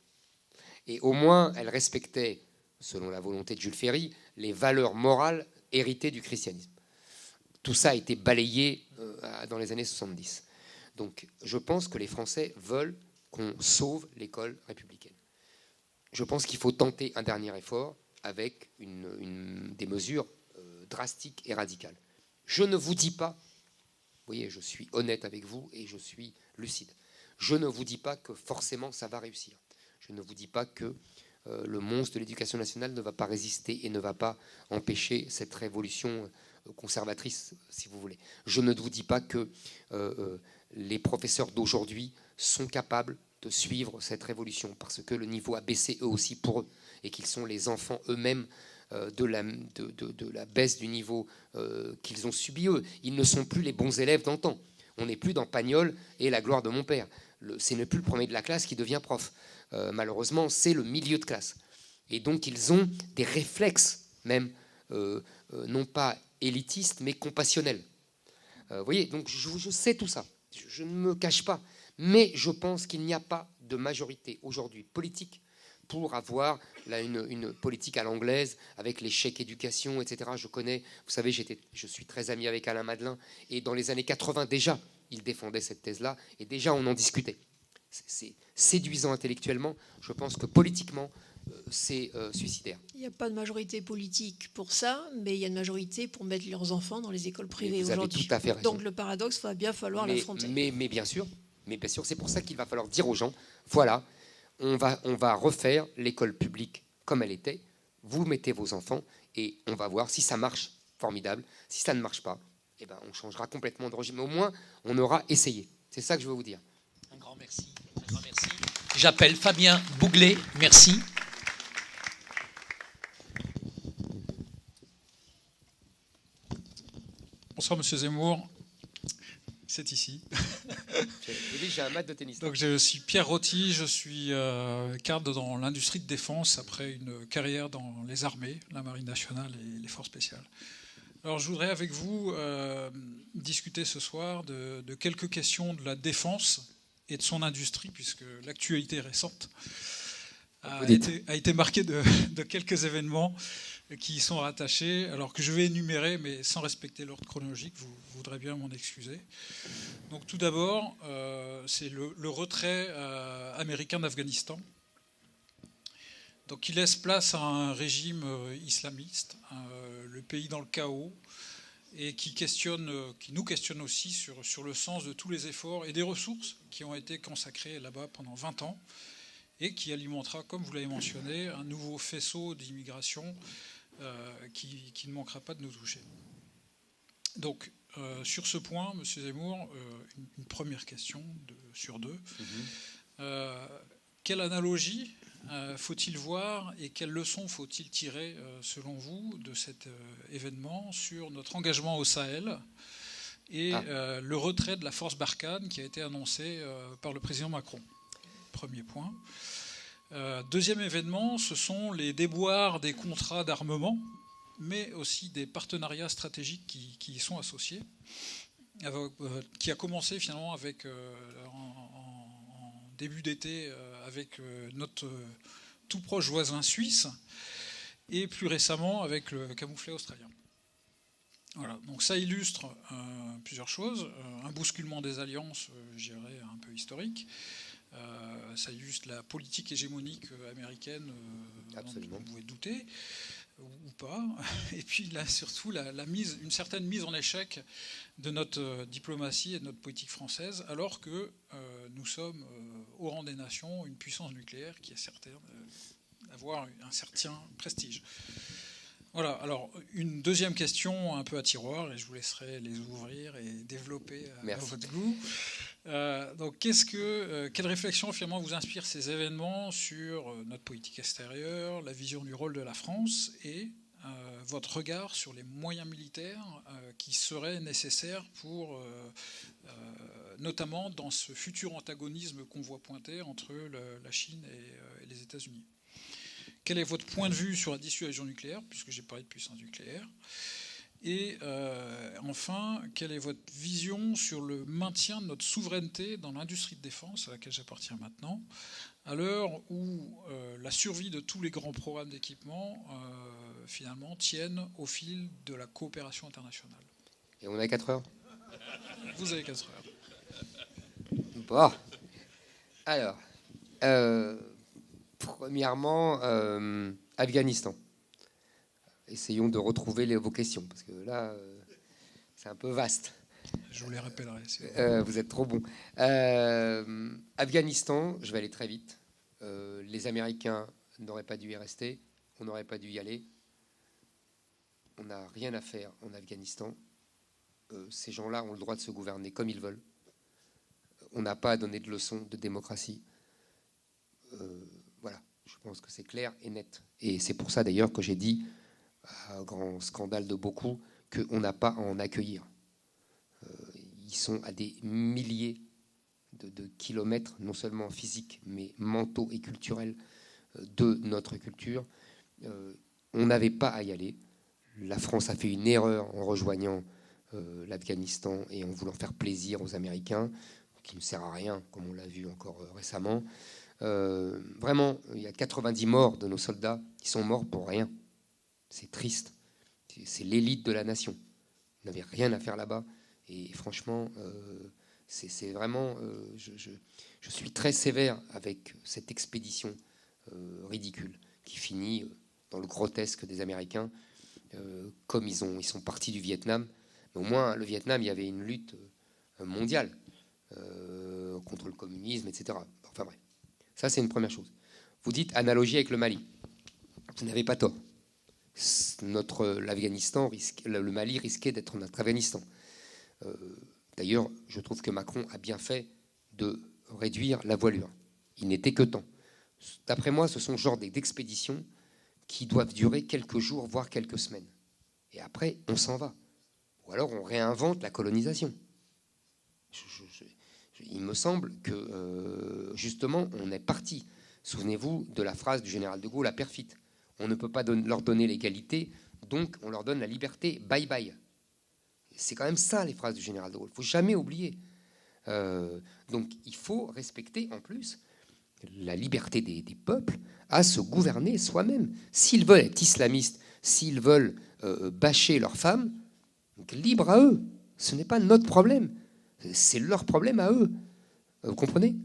Et au moins, elle respectait, selon la volonté de Jules Ferry, les valeurs morales héritées du christianisme. Tout ça a été balayé dans les années 70. Donc, je pense que les Français veulent qu'on sauve l'école républicaine. Je pense qu'il faut tenter un dernier effort avec des mesures drastiques et radicales. Je ne vous dis pas, vous voyez, je suis honnête avec vous et je suis lucide. Je ne vous dis pas que forcément ça va réussir. Je ne vous dis pas que le monstre de l'éducation nationale ne va pas résister et ne va pas empêcher cette révolution conservatrice, si vous voulez. Je ne vous dis pas que les professeurs d'aujourd'hui sont capables de suivre cette révolution parce que le niveau a baissé eux aussi pour eux et qu'ils sont les enfants eux-mêmes de la baisse du niveau qu'ils ont subi eux. Ils ne sont plus les bons élèves d'antan. On n'est plus dans Pagnol et la gloire de mon père. Ce n'est plus le premier de la classe qui devient prof. Malheureusement, c'est le milieu de classe. Et donc, ils ont des réflexes, même, non pas élitistes, mais compassionnels. Vous voyez, donc je sais tout ça. Je ne me cache pas. Mais je pense qu'il n'y a pas de majorité aujourd'hui politique pour avoir là, une politique à l'anglaise avec les chèques éducation, etc. Je connais, vous savez, je suis très ami avec Alain Madelin, et dans les années 80 déjà, il défendait cette thèse-là, et déjà on en discutait. C'est séduisant intellectuellement, je pense que politiquement, c'est suicidaire. Il n'y a pas de majorité politique pour ça, mais il y a une majorité pour mettre leurs enfants dans les écoles privées aujourd'hui. Vous avez tout à fait raison. Donc le paradoxe, va bien falloir l'affronter. Mais bien sûr, c'est pour ça qu'il va falloir dire aux gens, voilà, on va refaire l'école publique comme elle était, vous mettez vos enfants, et on va voir si ça marche, formidable. Si ça ne marche pas, eh ben, on changera complètement de régime. Mais au moins, on aura essayé. C'est ça que je veux vous dire. Un grand merci. Un grand merci. J'appelle Fabien Bouglet. Merci. Bonsoir, Monsieur Zemmour. C'est ici. J'ai un match de tennis. Donc, je suis Pierre Roty, je suis cadre dans l'industrie de défense après une carrière dans les armées, la Marine nationale et les forces spéciales. Alors, je voudrais avec vous discuter ce soir de quelques questions de la défense et de son industrie, puisque l'actualité récente a été marquée de quelques événements qui y sont rattachés, alors que je vais énumérer, mais sans respecter l'ordre chronologique, vous voudrez bien m'en excuser. Donc tout d'abord, c'est le retrait américain d'Afghanistan, donc qui laisse place à un régime islamiste, le pays dans le chaos, et qui nous questionne aussi sur le sens de tous les efforts et des ressources qui ont été consacrées là-bas pendant 20 ans, et qui alimentera, comme vous l'avez mentionné, un nouveau faisceau d'immigration qui ne manquera pas de nous toucher. Donc, sur ce point, M. Zemmour, une première question sur deux. Quelle analogie faut-il voir et quelles leçons faut-il tirer, selon vous, de cet événement sur notre engagement au Sahel et le retrait de la force Barkhane qui a été annoncé par le président Macron? Premier point. Deuxième événement, ce sont les déboires des contrats d'armement, mais aussi des partenariats stratégiques qui y sont associés. qui a commencé finalement avec, en début d'été avec notre tout proche voisin suisse, et plus récemment avec le camouflet australien. Voilà, donc ça illustre plusieurs choses. Un bousculement des alliances, je dirais, un peu historique. Ça illustre la politique hégémonique américaine, dont vous pouvez douter, ou pas. Et puis là, surtout, une certaine mise en échec de notre diplomatie et de notre politique française, alors que nous sommes au rang des nations, une puissance nucléaire qui est certaine d'avoir un certain prestige. Voilà, alors une deuxième question un peu à tiroir, et je vous laisserai les ouvrir et développer à votre goût. Donc quelle réflexion finalement vous inspire ces événements sur notre politique extérieure, la vision du rôle de la France et votre regard sur les moyens militaires qui seraient nécessaires pour, notamment dans ce futur antagonisme qu'on voit pointer entre la Chine et les États-Unis? Quel est votre point de vue sur la dissuasion nucléaire, puisque j'ai parlé de puissance nucléaire? Et enfin, quelle est votre vision sur le maintien de notre souveraineté dans l'industrie de défense à laquelle j'appartiens maintenant, à l'heure où la survie de tous les grands programmes d'équipement, finalement, tiennent au fil de la coopération internationale? Et on a 4 heures. Vous avez 4 heures. Bon. Alors... Premièrement, Afghanistan. Essayons de retrouver vos questions, parce que là, c'est un peu vaste. Je vous les rappellerai. Vous êtes trop bon. Afghanistan, je vais aller très vite. Les Américains n'auraient pas dû y rester. On n'aurait pas dû y aller. On n'a rien à faire en Afghanistan. Ces gens-là ont le droit de se gouverner comme ils veulent. On n'a pas à donner de leçons de démocratie. Voilà, je pense que c'est clair et net. Et c'est pour ça d'ailleurs que j'ai dit, à grand scandale de beaucoup, qu'on n'a pas à en accueillir. Ils sont à des milliers de kilomètres, non seulement physiques, mais mentaux et culturels de notre culture. On n'avait pas à y aller. La France a fait une erreur en rejoignant l'Afghanistan et en voulant faire plaisir aux Américains, qui ne sert à rien, comme on l'a vu encore récemment. Vraiment, il y a 90 morts de nos soldats qui sont morts pour rien. C'est triste. C'est l'élite de la nation. Ils n'avaient rien à faire là-bas. Et franchement, c'est vraiment... je suis très sévère avec cette expédition ridicule qui finit dans le grotesque des Américains, comme ils sont partis du Vietnam. Mais au moins, le Vietnam, il y avait une lutte mondiale contre le communisme, etc. Enfin bref. Ça, c'est une première chose. Vous dites analogie avec le Mali. Vous n'avez pas tort. L'Afghanistan, le Mali risquait d'être notre Afghanistan. D'ailleurs, je trouve que Macron a bien fait de réduire la voilure. Il n'était que temps. D'après moi, ce sont ce genre d'expéditions qui doivent durer quelques jours, voire quelques semaines. Et après, on s'en va. Ou alors, on réinvente la colonisation. Il me semble que, justement, on est parti. Souvenez-vous de la phrase du général de Gaulle à Perfit. On ne peut pas leur donner l'égalité, donc on leur donne la liberté. Bye bye. C'est quand même ça, les phrases du général de Gaulle. Il ne faut jamais oublier. Donc, il faut respecter, en plus, la liberté des peuples à se gouverner soi-même. S'ils veulent être islamistes, s'ils veulent bâcher leurs femmes, donc libre à eux. Ce n'est pas notre problème. C'est leur problème à eux. Vous comprenez ?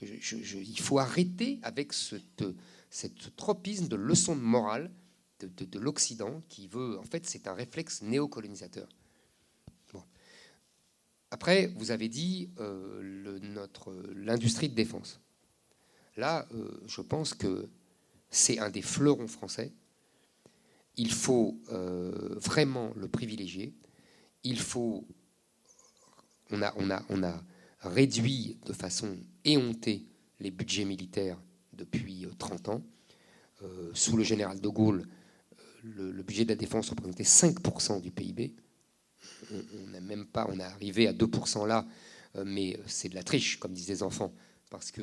Il faut arrêter avec cette tropisme de leçon de morale de l'Occident qui veut... En fait, c'est un réflexe néocolonisateur. Bon. Après, vous avez dit l'industrie de défense. Là, je pense que c'est un des fleurons français. Il faut vraiment le privilégier. On a réduit de façon éhontée les budgets militaires depuis 30 ans. Sous le général de Gaulle, le budget de la défense représentait 5% du PIB. On est arrivé à 2% là, mais c'est de la triche, comme disent les enfants, parce que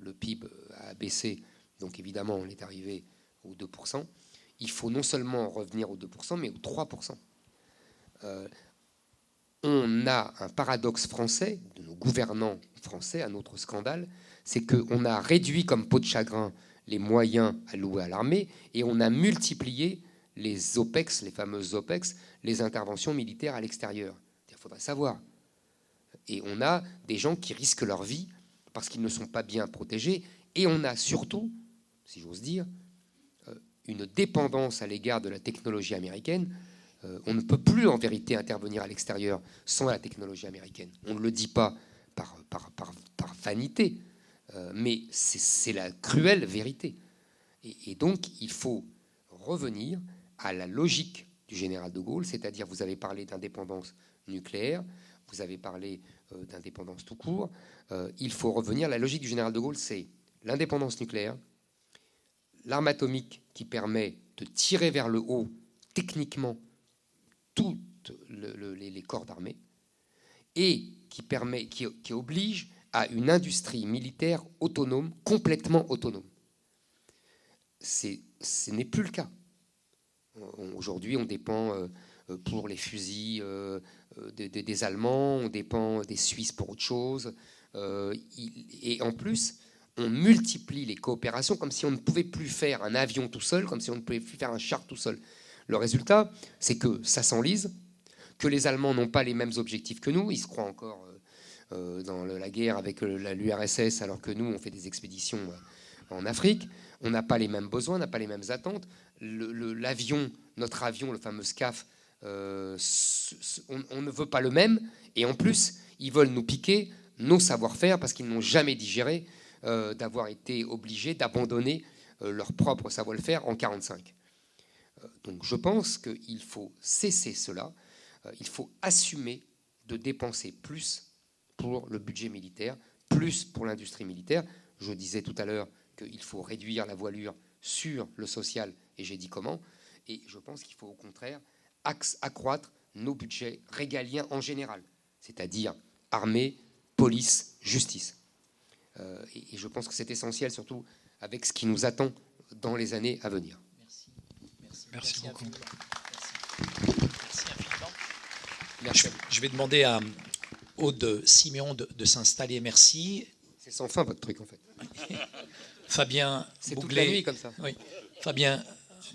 le PIB a baissé, donc évidemment on est arrivé aux 2%. Il faut non seulement revenir aux 2%, mais aux 3%. on a un paradoxe français, de nos gouvernants français, un autre scandale, c'est qu'on a réduit comme peau de chagrin les moyens alloués à l'armée et on a multiplié les OPEX, les fameuses OPEX, les interventions militaires à l'extérieur. Il faudrait savoir. Et on a des gens qui risquent leur vie parce qu'ils ne sont pas bien protégés. Et on a surtout, si j'ose dire, une dépendance à l'égard de la technologie américaine. On ne peut plus en vérité intervenir à l'extérieur sans la technologie américaine. On ne le dit pas par vanité, mais c'est la cruelle vérité. Et donc il faut revenir à la logique du général de Gaulle, c'est-à-dire vous avez parlé d'indépendance nucléaire, vous avez parlé d'indépendance tout court. Il faut revenir, la logique du général de Gaulle, c'est l'indépendance nucléaire, l'arme atomique qui permet de tirer vers le haut techniquement toutes les corps d'armée et qui oblige à une industrie militaire autonome, complètement autonome. Ce n'est plus le cas. Aujourd'hui, on dépend pour les fusils des Allemands, on dépend des Suisses pour autre chose. Et en plus, on multiplie les coopérations comme si on ne pouvait plus faire un avion tout seul, comme si on ne pouvait plus faire un char tout seul. Le résultat, c'est que ça s'enlise, que les Allemands n'ont pas les mêmes objectifs que nous. Ils se croient encore dans la guerre avec l'URSS, alors que nous, on fait des expéditions en Afrique. On n'a pas les mêmes besoins, on n'a pas les mêmes attentes. L'avion, notre avion, le fameux SCAF, on ne veut pas le même. Et en plus, ils veulent nous piquer nos savoir-faire parce qu'ils n'ont jamais digéré d'avoir été obligés d'abandonner leur propre savoir-faire en 1945. Donc je pense qu'il faut cesser cela. Il faut assumer de dépenser plus pour le budget militaire, plus pour l'industrie militaire. Je disais tout à l'heure qu'il faut réduire la voilure sur le social, et j'ai dit comment. Et je pense qu'il faut au contraire accroître nos budgets régaliens en général, c'est-à-dire armée, police, justice. Et je pense que c'est essentiel, surtout avec ce qui nous attend dans les années à venir. Merci beaucoup. Merci infiniment. Je vais demander à Aude Siméon de s'installer. Merci. C'est sans fin votre truc en fait. Fabien C'est Bouglet, toute la nuit comme ça. Oui. Fabien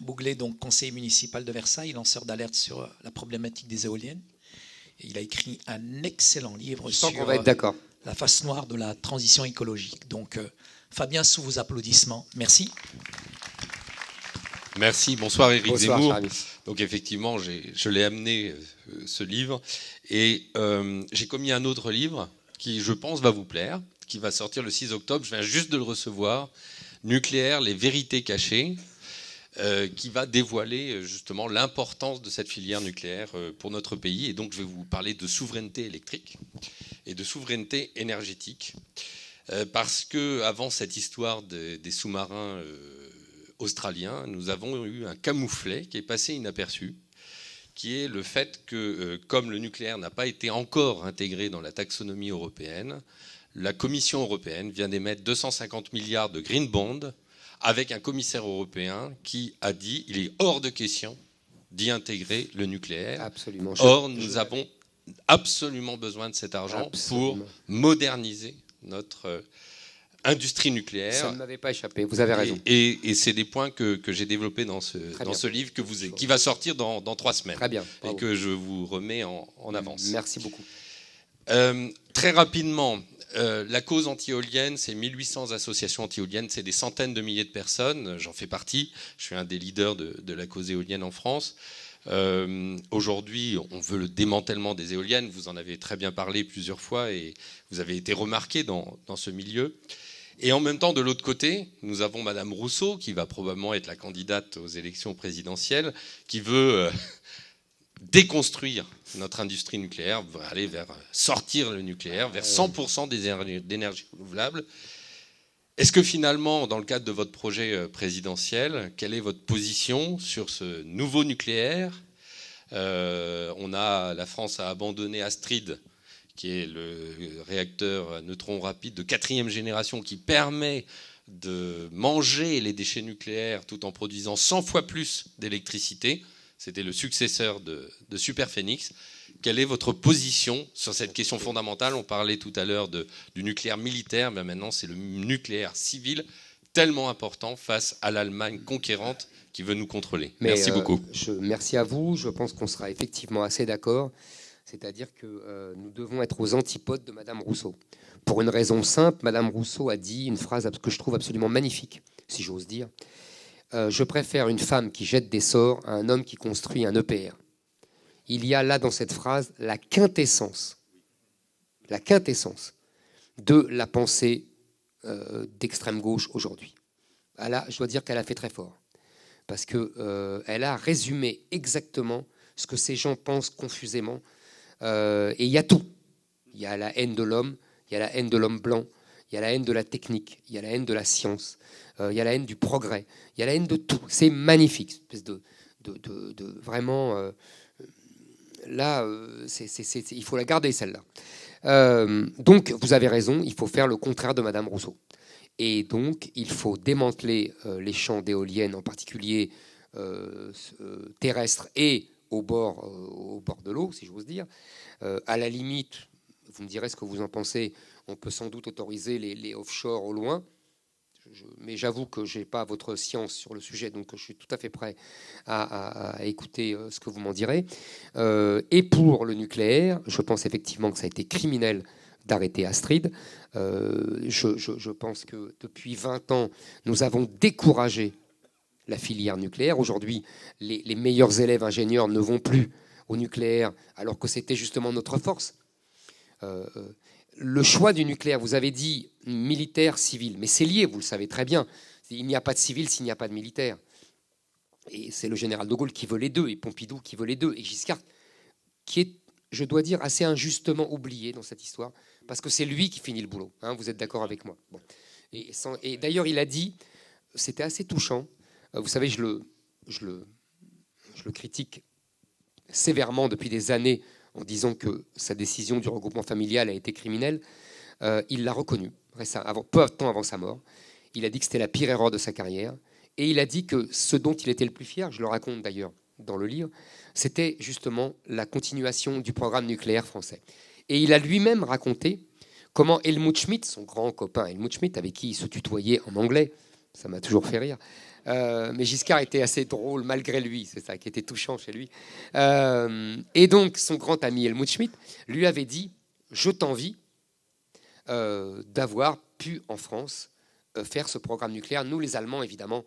Bouglet, donc conseiller municipal de Versailles, lanceur d'alerte sur la problématique des éoliennes. Et il a écrit un excellent livre sur on va être d'accord. La face noire de la transition écologique. Donc Fabien, sous vos applaudissements, merci. Merci, bonsoir Éric Zemmour. Charlie. Donc effectivement, je l'ai amené ce livre et j'ai commis un autre livre qui, je pense, va vous plaire, qui va sortir le 6 octobre. Je viens juste de le recevoir, Nucléaire, les vérités cachées, qui va dévoiler justement l'importance de cette filière nucléaire pour notre pays. Et donc je vais vous parler de souveraineté électrique et de souveraineté énergétique. Parce qu'avant cette histoire des sous-marins australiens, nous avons eu un camouflet qui est passé inaperçu, qui est le fait que, comme le nucléaire n'a pas été encore intégré dans la taxonomie européenne, la Commission européenne vient d'émettre 250 milliards de green bonds avec un commissaire européen qui a dit qu'il est hors de question d'y intégrer le nucléaire. Absolument. Or, nous avons absolument besoin de cet argent pour moderniser notre industrie nucléaire. Ça ne m'avait pas échappé, vous avez raison. Et c'est des points que j'ai développés dans ce livre qui va sortir dans 3 semaines. Très bien. Et que je vous remets en avance. Merci beaucoup. Très rapidement, la cause anti-éolienne, c'est 1800 associations anti-éoliennes, c'est des centaines de milliers de personnes, j'en fais partie, je suis un des leaders de la cause éolienne en France. Aujourd'hui, on veut le démantèlement des éoliennes, vous en avez très bien parlé plusieurs fois et vous avez été remarqué dans ce milieu. Et en même temps, de l'autre côté, nous avons Madame Rousseau, qui va probablement être la candidate aux élections présidentielles, qui veut déconstruire notre industrie nucléaire, aller vers sortir le nucléaire, vers 100% d'énergie renouvelable. Est-ce que finalement, dans le cadre de votre projet présidentiel, quelle est votre position sur ce nouveau nucléaire ? La France a abandonné Astrid, qui est le réacteur à neutrons rapides de 4e génération qui permet de manger les déchets nucléaires tout en produisant 100 fois plus d'électricité. C'était le successeur de Superphénix. quelle est votre position sur cette question fondamentale? On parlait tout à l'heure du nucléaire militaire, mais maintenant c'est le nucléaire civil, tellement important face à l'Allemagne conquérante qui veut nous contrôler. Merci beaucoup. Merci à vous. Je pense qu'on sera effectivement assez d'accord. C'est-à-dire que nous devons être aux antipodes de Madame Rousseau. Pour une raison simple, Madame Rousseau a dit une phrase que je trouve absolument magnifique, si j'ose dire. Je préfère une femme qui jette des sorts à un homme qui construit un EPR. Il y a là dans cette phrase la quintessence de la pensée d'extrême gauche aujourd'hui. Là, je dois dire qu'elle a fait très fort, parce qu'elle a résumé exactement ce que ces gens pensent confusément. Et il y a tout. Il y a la haine de l'homme, il y a la haine de l'homme blanc, il y a la haine de la technique, il y a la haine de la science, il y a la haine du progrès, il y a la haine de tout. C'est magnifique, espèce de vraiment... Là, il faut la garder, celle-là. Donc, vous avez raison, il faut faire le contraire de Madame Rousseau. Et donc, il faut démanteler les champs d'éoliennes, en particulier terrestres et au bord de l'eau, si j'ose dire. À la limite, vous me direz ce que vous en pensez, on peut sans doute autoriser les offshore au loin. Mais j'avoue que je n'ai pas votre science sur le sujet, donc je suis tout à fait prêt à écouter ce que vous m'en direz. Et pour le nucléaire, je pense effectivement que ça a été criminel d'arrêter Astrid. Je pense que depuis 20 ans, nous avons découragé la filière nucléaire. Aujourd'hui, les meilleurs élèves ingénieurs ne vont plus au nucléaire, alors que c'était justement notre force. Le choix du nucléaire, vous avez dit militaire, civil, mais c'est lié, vous le savez très bien. Il n'y a pas de civil s'il n'y a pas de militaire. Et c'est le général de Gaulle qui veut les deux, et Pompidou qui veut les deux, et Giscard, qui est, je dois dire, assez injustement oublié dans cette histoire, parce que c'est lui qui finit le boulot. Hein, vous êtes d'accord avec moi? Bon. Et d'ailleurs, il a dit, c'était assez touchant, vous savez, je le critique sévèrement depuis des années, en disant que sa décision du regroupement familial a été criminelle. Il l'a reconnu, peu de temps avant sa mort. Il a dit que c'était la pire erreur de sa carrière. Et il a dit que ce dont il était le plus fier, je le raconte d'ailleurs dans le livre, c'était justement la continuation du programme nucléaire français. Et il a lui-même raconté comment Helmut Schmidt, son grand copain Helmut Schmidt, avec qui il se tutoyait en anglais, ça m'a toujours fait rire, mais Giscard était assez drôle malgré lui, c'est ça qui était touchant chez lui. Et donc son grand ami Helmut Schmidt lui avait dit « Je t'envie d'avoir pu en France faire ce programme nucléaire. Nous les Allemands, évidemment,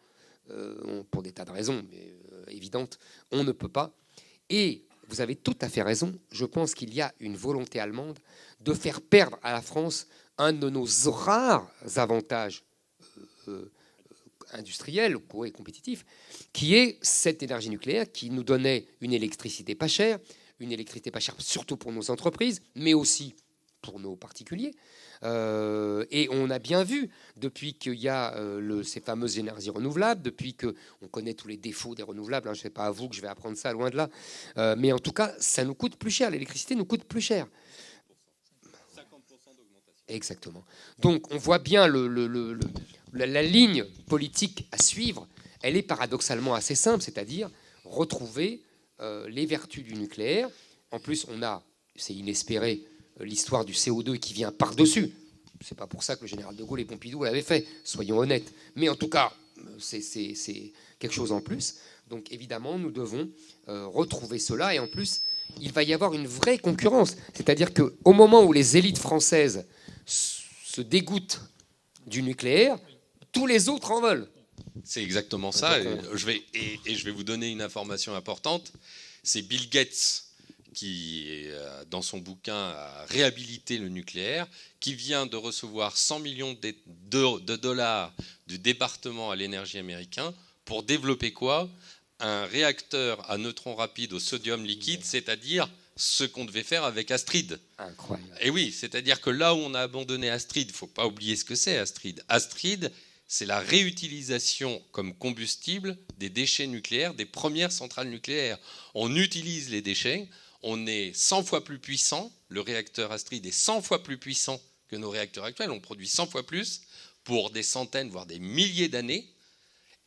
pour des tas de raisons évidentes, on ne peut pas. » Et vous avez tout à fait raison, je pense qu'il y a une volonté allemande de faire perdre à la France un de nos rares avantages industriel et compétitif, qui est cette énergie nucléaire qui nous donnait une électricité pas chère surtout pour nos entreprises, mais aussi pour nos particuliers. Et on a bien vu, depuis qu'il y a ces fameuses énergies renouvelables, depuis qu'on connaît tous les défauts des renouvelables, hein, je ne sais pas à vous que je vais apprendre ça, loin de là, mais en tout cas, ça nous coûte plus cher, l'électricité nous coûte plus cher. 50% d'augmentation. Exactement. Donc on voit bien la ligne politique à suivre, elle est paradoxalement assez simple, c'est-à-dire retrouver les vertus du nucléaire. En plus, on a, c'est inespéré, l'histoire du CO2 qui vient par-dessus. C'est pas pour ça que le général de Gaulle et Pompidou l'avaient fait, soyons honnêtes. Mais en tout cas, c'est quelque chose en plus. Donc évidemment, nous devons retrouver cela. Et en plus, il va y avoir une vraie concurrence. C'est-à-dire qu'au moment où les élites françaises se dégoûtent du nucléaire, tous les autres en veulent. C'est exactement ça. Je vais vous donner une information importante. C'est Bill Gates qui, dans son bouquin, a réhabilité le nucléaire, qui vient de recevoir 100 millions de dollars du département à l'énergie américain pour développer quoi? Un réacteur à neutrons rapides au sodium liquide, c'est-à-dire ce qu'on devait faire avec Astrid. Incroyable. Et oui, c'est-à-dire que là où on a abandonné Astrid, il ne faut pas oublier ce que c'est Astrid. Astrid, c'est la réutilisation comme combustible des déchets nucléaires, des premières centrales nucléaires. On utilise les déchets, on est 100 fois plus puissant, le réacteur Astrid est 100 fois plus puissant que nos réacteurs actuels, on produit 100 fois plus pour des centaines, voire des milliers d'années,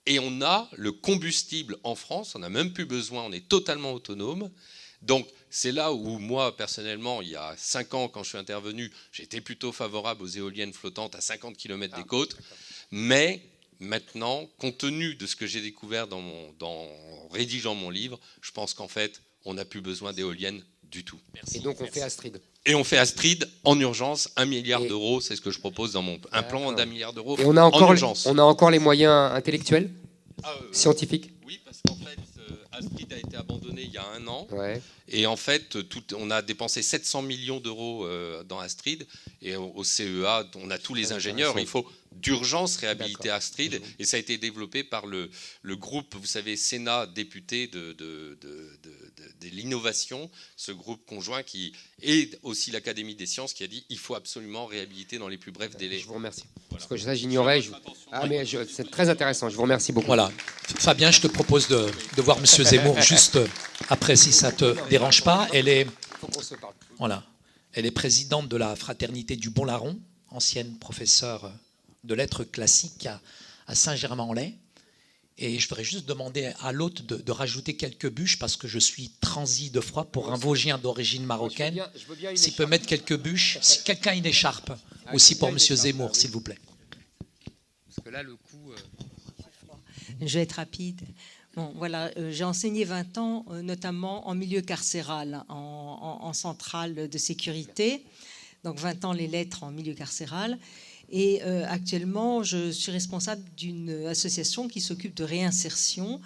et on a le combustible en France, on n'a même plus besoin, on est totalement autonome, Donc, c'est là où moi, personnellement, il y a 5 ans, quand je suis intervenu, j'étais plutôt favorable aux éoliennes flottantes à 50 km des côtes. Mais maintenant, compte tenu de ce que j'ai découvert en rédigeant mon livre, je pense qu'en fait, on n'a plus besoin d'éoliennes du tout. Et donc, on fait Astrid. Et on fait Astrid en urgence, 1 milliard d'euros, c'est ce que je propose dans un plan d'1 milliard d'euros et on a encore en urgence. On a encore les moyens intellectuels, scientifiques. Oui, parce qu'en fait, Astrid a été abandonné il y a 1 an. Ouais. Et en fait, on a dépensé 700 millions d'euros dans Astrid. Et au CEA, on a tous les ingénieurs. Il faut d'urgence réhabiliter Astrid. Et ça a été développé par le groupe, vous savez, Sénat député de l'innovation, ce groupe conjoint et aussi l'Académie des sciences qui a dit il faut absolument réhabiliter dans les plus brefs délais. Je vous remercie. Voilà. Parce que ça, j'ignorais. Mais c'est très intéressant. Je vous remercie beaucoup. Voilà. Fabien, je te propose de voir M. Zemmour juste après, si ça ne te dérange pas. Elle est présidente de la Fraternité du Bon Larron, ancienne professeure de lettres classiques à Saint-Germain-en-Laye. Et je voudrais juste demander à l'hôte de rajouter quelques bûches parce que je suis transi de froid pour un Vosgien d'origine marocaine. S'il peut mettre quelques bûches, si quelqu'un a une écharpe, aussi pour M. Zemmour, s'il vous plaît. Parce que là, le coup... Je vais être rapide. Bon, voilà, j'ai enseigné 20 ans, notamment en milieu carcéral, en centrale de sécurité. Donc 20 ans les lettres en milieu carcéral. Et actuellement, je suis responsable d'une association qui s'occupe de réinsertion.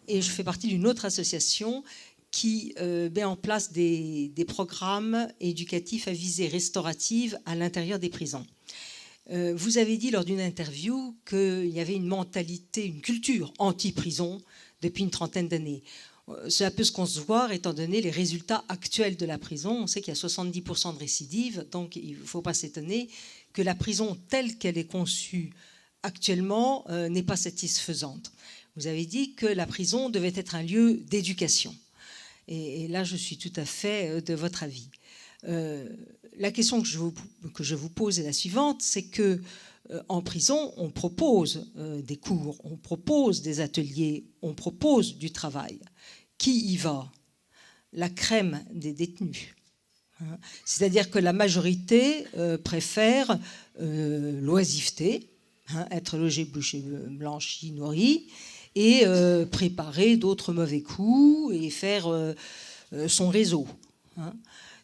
Et je fais partie d'une autre association qui met en place des programmes éducatifs à visée restaurative à l'intérieur des prisons. Vous avez dit lors d'une interview qu'il y avait une mentalité, une culture anti-prison depuis une trentaine d'années. Cela peut se concevoir étant donné les résultats actuels de la prison. On sait qu'il y a 70% de récidives, donc il ne faut pas s'étonner que la prison telle qu'elle est conçue actuellement n'est pas satisfaisante. Vous avez dit que la prison devait être un lieu d'éducation. Et là, je suis tout à fait de votre avis. La question que je vous pose est la suivante, c'est que en prison, on propose des cours, on propose des ateliers, on propose du travail. Qui y va? La crème des détenus. C'est-à-dire que la majorité préfère l'oisiveté, être logé, blanchi, nourri, et préparer d'autres mauvais coups et faire son réseau.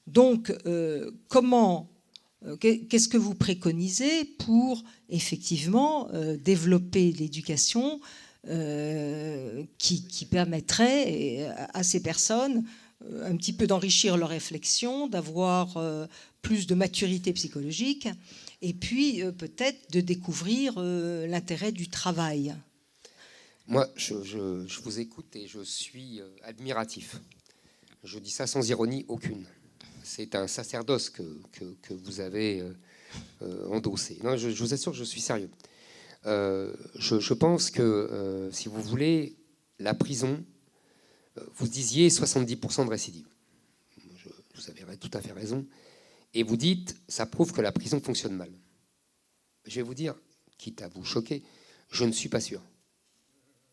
Donc, qu'est-ce que vous préconisez pour effectivement développer l'éducation qui permettrait à ces personnes un petit peu d'enrichir leur réflexion, d'avoir plus de maturité psychologique et puis peut-être de découvrir l'intérêt du travail? Moi, je vous écoute et je suis admiratif. Je dis ça sans ironie aucune. C'est un sacerdoce que vous avez endossé. Non, je vous assure que je suis sérieux. Je pense que, si vous voulez, la prison, vous disiez 70% de récidive. Vous avez tout à fait raison. Et vous dites, ça prouve que la prison fonctionne mal. Je vais vous dire, quitte à vous choquer, je ne suis pas sûr.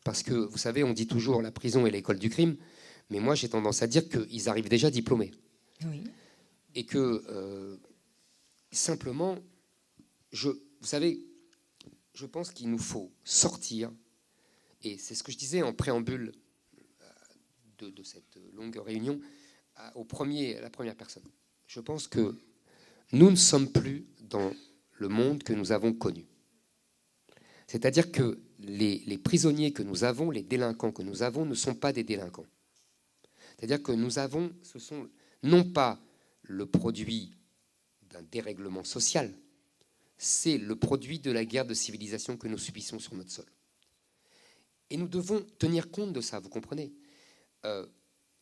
Parce que, vous savez, on dit toujours la prison est l'école du crime, mais moi j'ai tendance à dire qu'ils arrivent déjà diplômés. Oui. Et que, simplement, vous savez, je pense qu'il nous faut sortir, et c'est ce que je disais en préambule de cette longue réunion, à la première personne. Je pense que nous ne sommes plus dans le monde que nous avons connu. C'est-à-dire que les prisonniers que nous avons, les délinquants que nous avons, ne sont pas des délinquants. C'est-à-dire que ce sont non pas le produit d'un dérèglement social, c'est le produit de la guerre de civilisation que nous subissons sur notre sol. Et nous devons tenir compte de ça, vous comprenez ?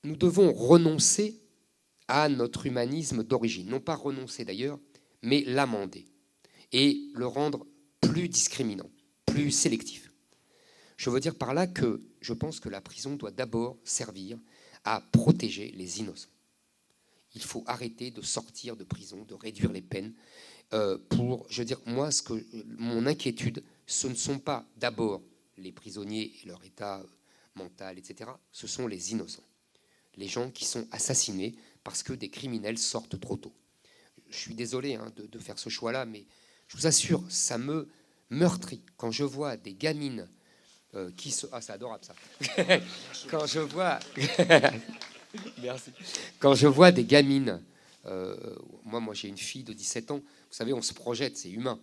Nous devons renoncer à notre humanisme d'origine. Non pas renoncer d'ailleurs, mais l'amender et le rendre plus discriminant, plus sélectif. Je veux dire par là que je pense que la prison doit d'abord servir à protéger les innocents. Il faut arrêter de sortir de prison, de réduire les peines. Moi, mon inquiétude, ce ne sont pas d'abord les prisonniers et leur état mental, etc. Ce sont les innocents. les gens qui sont assassinés parce que des criminels sortent trop tôt. Je suis désolé de faire ce choix-là, mais je vous assure, ça me meurtrit quand je vois des gamines qui se... Ah, c'est adorable ça. Quand je vois... Merci. Quand je vois des gamines... moi j'ai une fille de 17 ans. Vous savez, on se projette, c'est humain.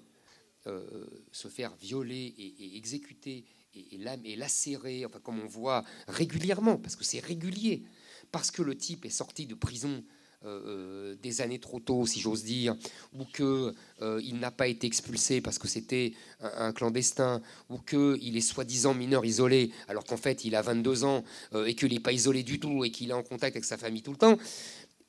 Se faire violer et exécuter et lacérer, enfin, comme on voit régulièrement, parce que c'est régulier, parce que le type est sorti de prison des années trop tôt, si j'ose dire, ou qu'il n'a pas été expulsé parce que c'était un clandestin, ou qu'il est soi-disant mineur isolé, alors qu'en fait il a 22 ans et qu'il n'est pas isolé du tout et qu'il est en contact avec sa famille tout le temps,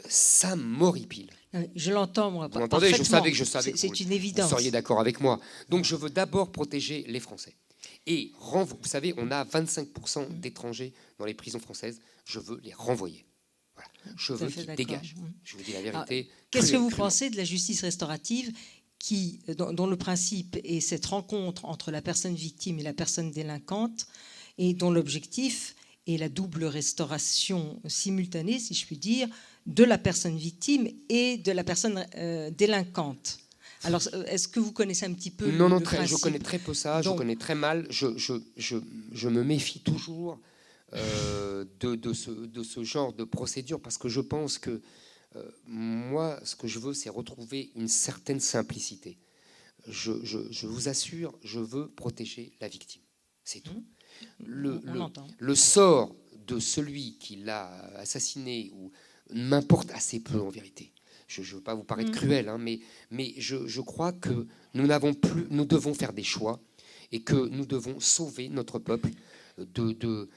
ça m'horripile. Je l'entends, moi. Vous m'entendez ? Je savais que c'est une évidence. Vous seriez d'accord avec moi. Donc je veux d'abord protéger les Français. Et vous savez, on a 25% d'étrangers dans les prisons françaises. Je veux les renvoyer. Voilà. Je veux qu'ils dégagent. Je vous dis la vérité. Qu'est-ce que vous pensez de la justice restaurative dont le principe est cette rencontre entre la personne victime et la personne délinquante, et dont l'objectif est la double restauration simultanée, si je puis dire, de la personne victime et de la personne délinquante. Alors, est-ce que vous connaissez un petit peu Non, le principe ? je connais très peu ça, je connais très mal. Je me méfie toujours de ce genre de procédure, parce que je pense que moi, ce que je veux, c'est retrouver une certaine simplicité. Je vous assure, je veux protéger la victime. C'est tout. Le sort de celui qui l'a assassiné m'importe assez peu, en vérité. Je ne veux pas vous paraître cruel, mais je crois que nous devons faire des choix et que nous devons sauver notre peuple de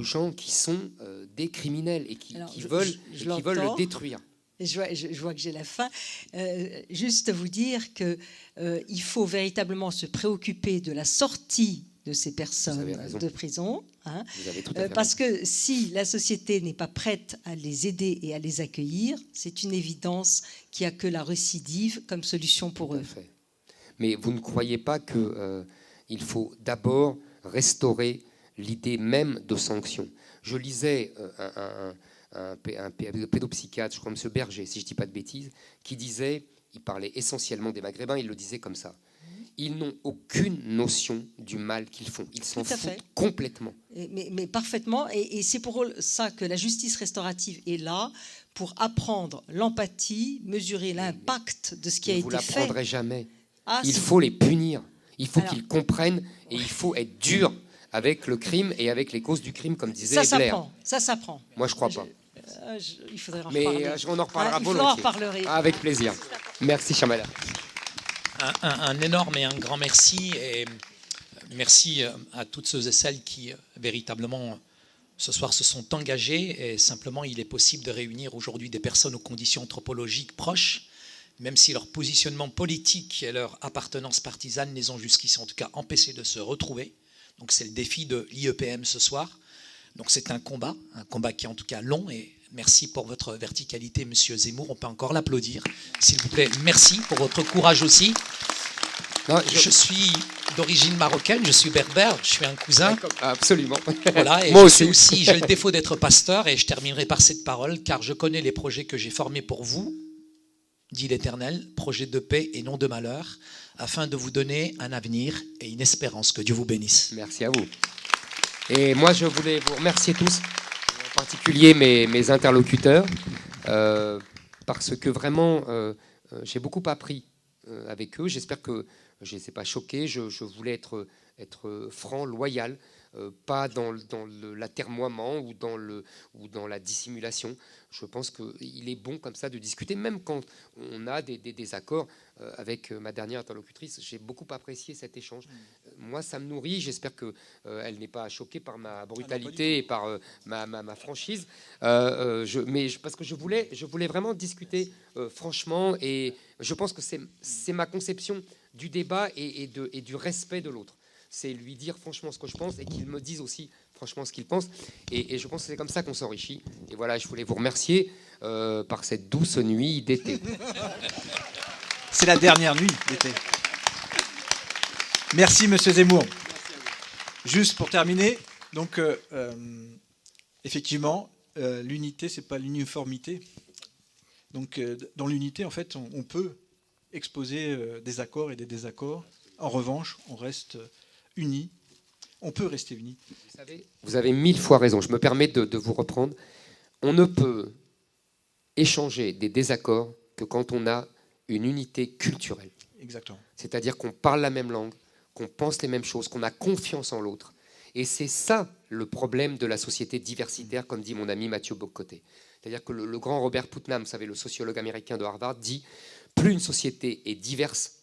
gens qui sont des criminels et qui veulent le détruire. Je vois que j'ai la faim. Juste vous dire qu'il faut véritablement se préoccuper de la sortie de ces personnes de prison. Parce que si la société n'est pas prête à les aider et à les accueillir, c'est une évidence qu'il n'y a que la récidive comme solution pour eux. Mais vous ne croyez pas qu'il faut d'abord restaurer l'idée même de sanction ? Je lisais un pédopsychiatre, je crois M. Berger, si je ne dis pas de bêtises, qui disait, il parlait essentiellement des Maghrébins, il le disait comme ça: ils n'ont aucune notion du mal qu'ils font. Ils s'en foutent complètement. Mais parfaitement. Et c'est pour ça que la justice restaurative est là, pour apprendre l'empathie, mesurer l'impact de ce qui a été fait. Vous ne l'apprendrez jamais. Il faut les punir. Il faut qu'ils comprennent, et il faut être dur avec le crime et avec les causes du crime, comme disait Blair. Ça s'apprend. Moi, je ne crois pas. Il faudrait en reparler. Mais on en reparlera volontiers. Avec plaisir. Merci, chère madame. Un énorme et un grand merci, et merci à toutes ceux et celles qui véritablement ce soir se sont engagés. Et simplement, il est possible de réunir aujourd'hui des personnes aux conditions anthropologiques proches, même si leur positionnement politique et leur appartenance partisane les ont jusqu'ici en tout cas empêchés de se retrouver. Donc c'est le défi de l'IEPM ce soir. Donc c'est un combat qui est en tout cas long, et merci pour votre verticalité, Monsieur Zemmour. On peut encore l'applaudir, s'il vous plaît. Merci pour votre courage aussi. Je suis d'origine marocaine, je suis berbère, je suis un cousin. Absolument. Voilà, et moi aussi, j'ai le défaut d'être pasteur, et je terminerai par cette parole, car je connais les projets que j'ai formés pour vous, dit l'Éternel, projets de paix et non de malheur, afin de vous donner un avenir et une espérance. Que Dieu vous bénisse. Merci à vous. Et moi, je voulais vous remercier tous, en particulier mes interlocuteurs, parce que vraiment, j'ai beaucoup appris avec eux. J'espère que je ne les ai pas choqués. Je voulais être franc, loyal, pas dans l'atermoiement ou dans la dissimulation. Je pense qu'il est bon comme ça de discuter, même quand on a des désaccords. Avec ma dernière interlocutrice, j'ai beaucoup apprécié cet échange. Moi, ça me nourrit. J'espère qu'elle n'est pas choquée par ma brutalité et par ma franchise. Parce que je voulais vraiment discuter franchement, et je pense que c'est ma conception du débat et du respect de l'autre. C'est lui dire franchement ce que je pense, et qu'il me dise aussi franchement ce qu'il pense. Et je pense que c'est comme ça qu'on s'enrichit. Et voilà, je voulais vous remercier par cette douce nuit d'été. C'est la dernière nuit d'été. Merci, Monsieur Zemmour. Juste pour terminer, donc effectivement, l'unité, c'est pas l'uniformité. Donc, dans l'unité, en fait, on peut exposer des accords et des désaccords. En revanche, on reste unis. On peut rester unis. Vous avez 1000 fois raison. Je me permets de vous reprendre. On ne peut échanger des désaccords que quand on a une unité culturelle. Exactement. C'est-à-dire qu'on parle la même langue, qu'on pense les mêmes choses, qu'on a confiance en l'autre. Et c'est ça le problème de la société diversitaire, comme dit mon ami Mathieu Bock-Côté. C'est-à-dire que le grand Robert Putnam, vous savez, le sociologue américain de Harvard, dit « Plus une société est diverse,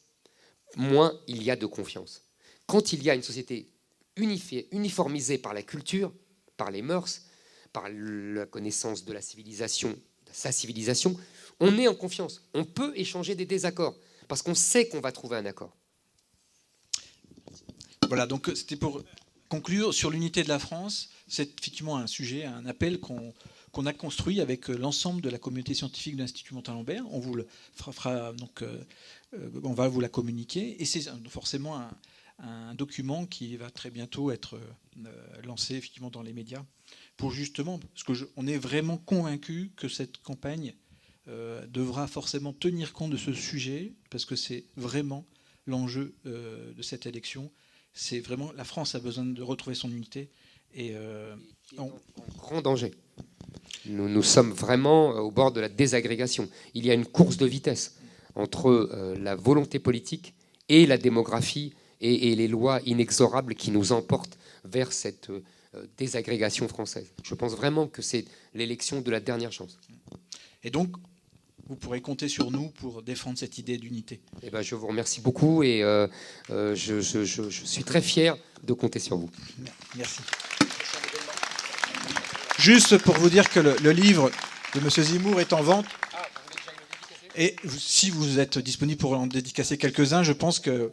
moins il y a de confiance. » Quand il y a une société uniformisée par la culture, par les mœurs, par la connaissance de la civilisation, de sa civilisation, on est en confiance. On peut échanger des désaccords, parce qu'on sait qu'on va trouver un accord. Voilà, donc c'était pour conclure sur l'unité de la France. C'est effectivement un sujet, un appel qu'on a construit avec l'ensemble de la communauté scientifique de l'Institut Montalembert. On vous le fera donc, on va vous la communiquer. Et c'est forcément un document qui va très bientôt être lancé effectivement dans les médias pour justement, parce qu'on est vraiment convaincu que cette campagne devra forcément tenir compte de ce sujet, parce que c'est vraiment l'enjeu de cette élection. C'est vraiment, la France a besoin de retrouver son unité. Et en grand danger. Nous sommes vraiment au bord de la désagrégation. Il y a une course de vitesse entre la volonté politique et la démographie et les lois inexorables qui nous emportent vers cette désagrégation française. Je pense vraiment que c'est l'élection de la dernière chance. Et donc, vous pourrez compter sur nous pour défendre cette idée d'unité. Eh ben, je vous remercie beaucoup et je suis très fier de compter sur vous. Merci. Juste pour vous dire que le livre de M. Zemmour est en vente. Et si vous êtes disponible pour en dédicacer quelques-uns, je pense que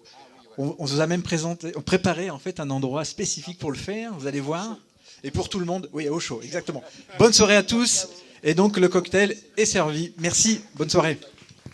on vous a même préparé en fait un endroit spécifique pour le faire. Vous allez voir. Et pour tout le monde, oui, au chaud, exactement. Bonne soirée à tous. Et donc le cocktail est servi. Merci. Bonne soirée.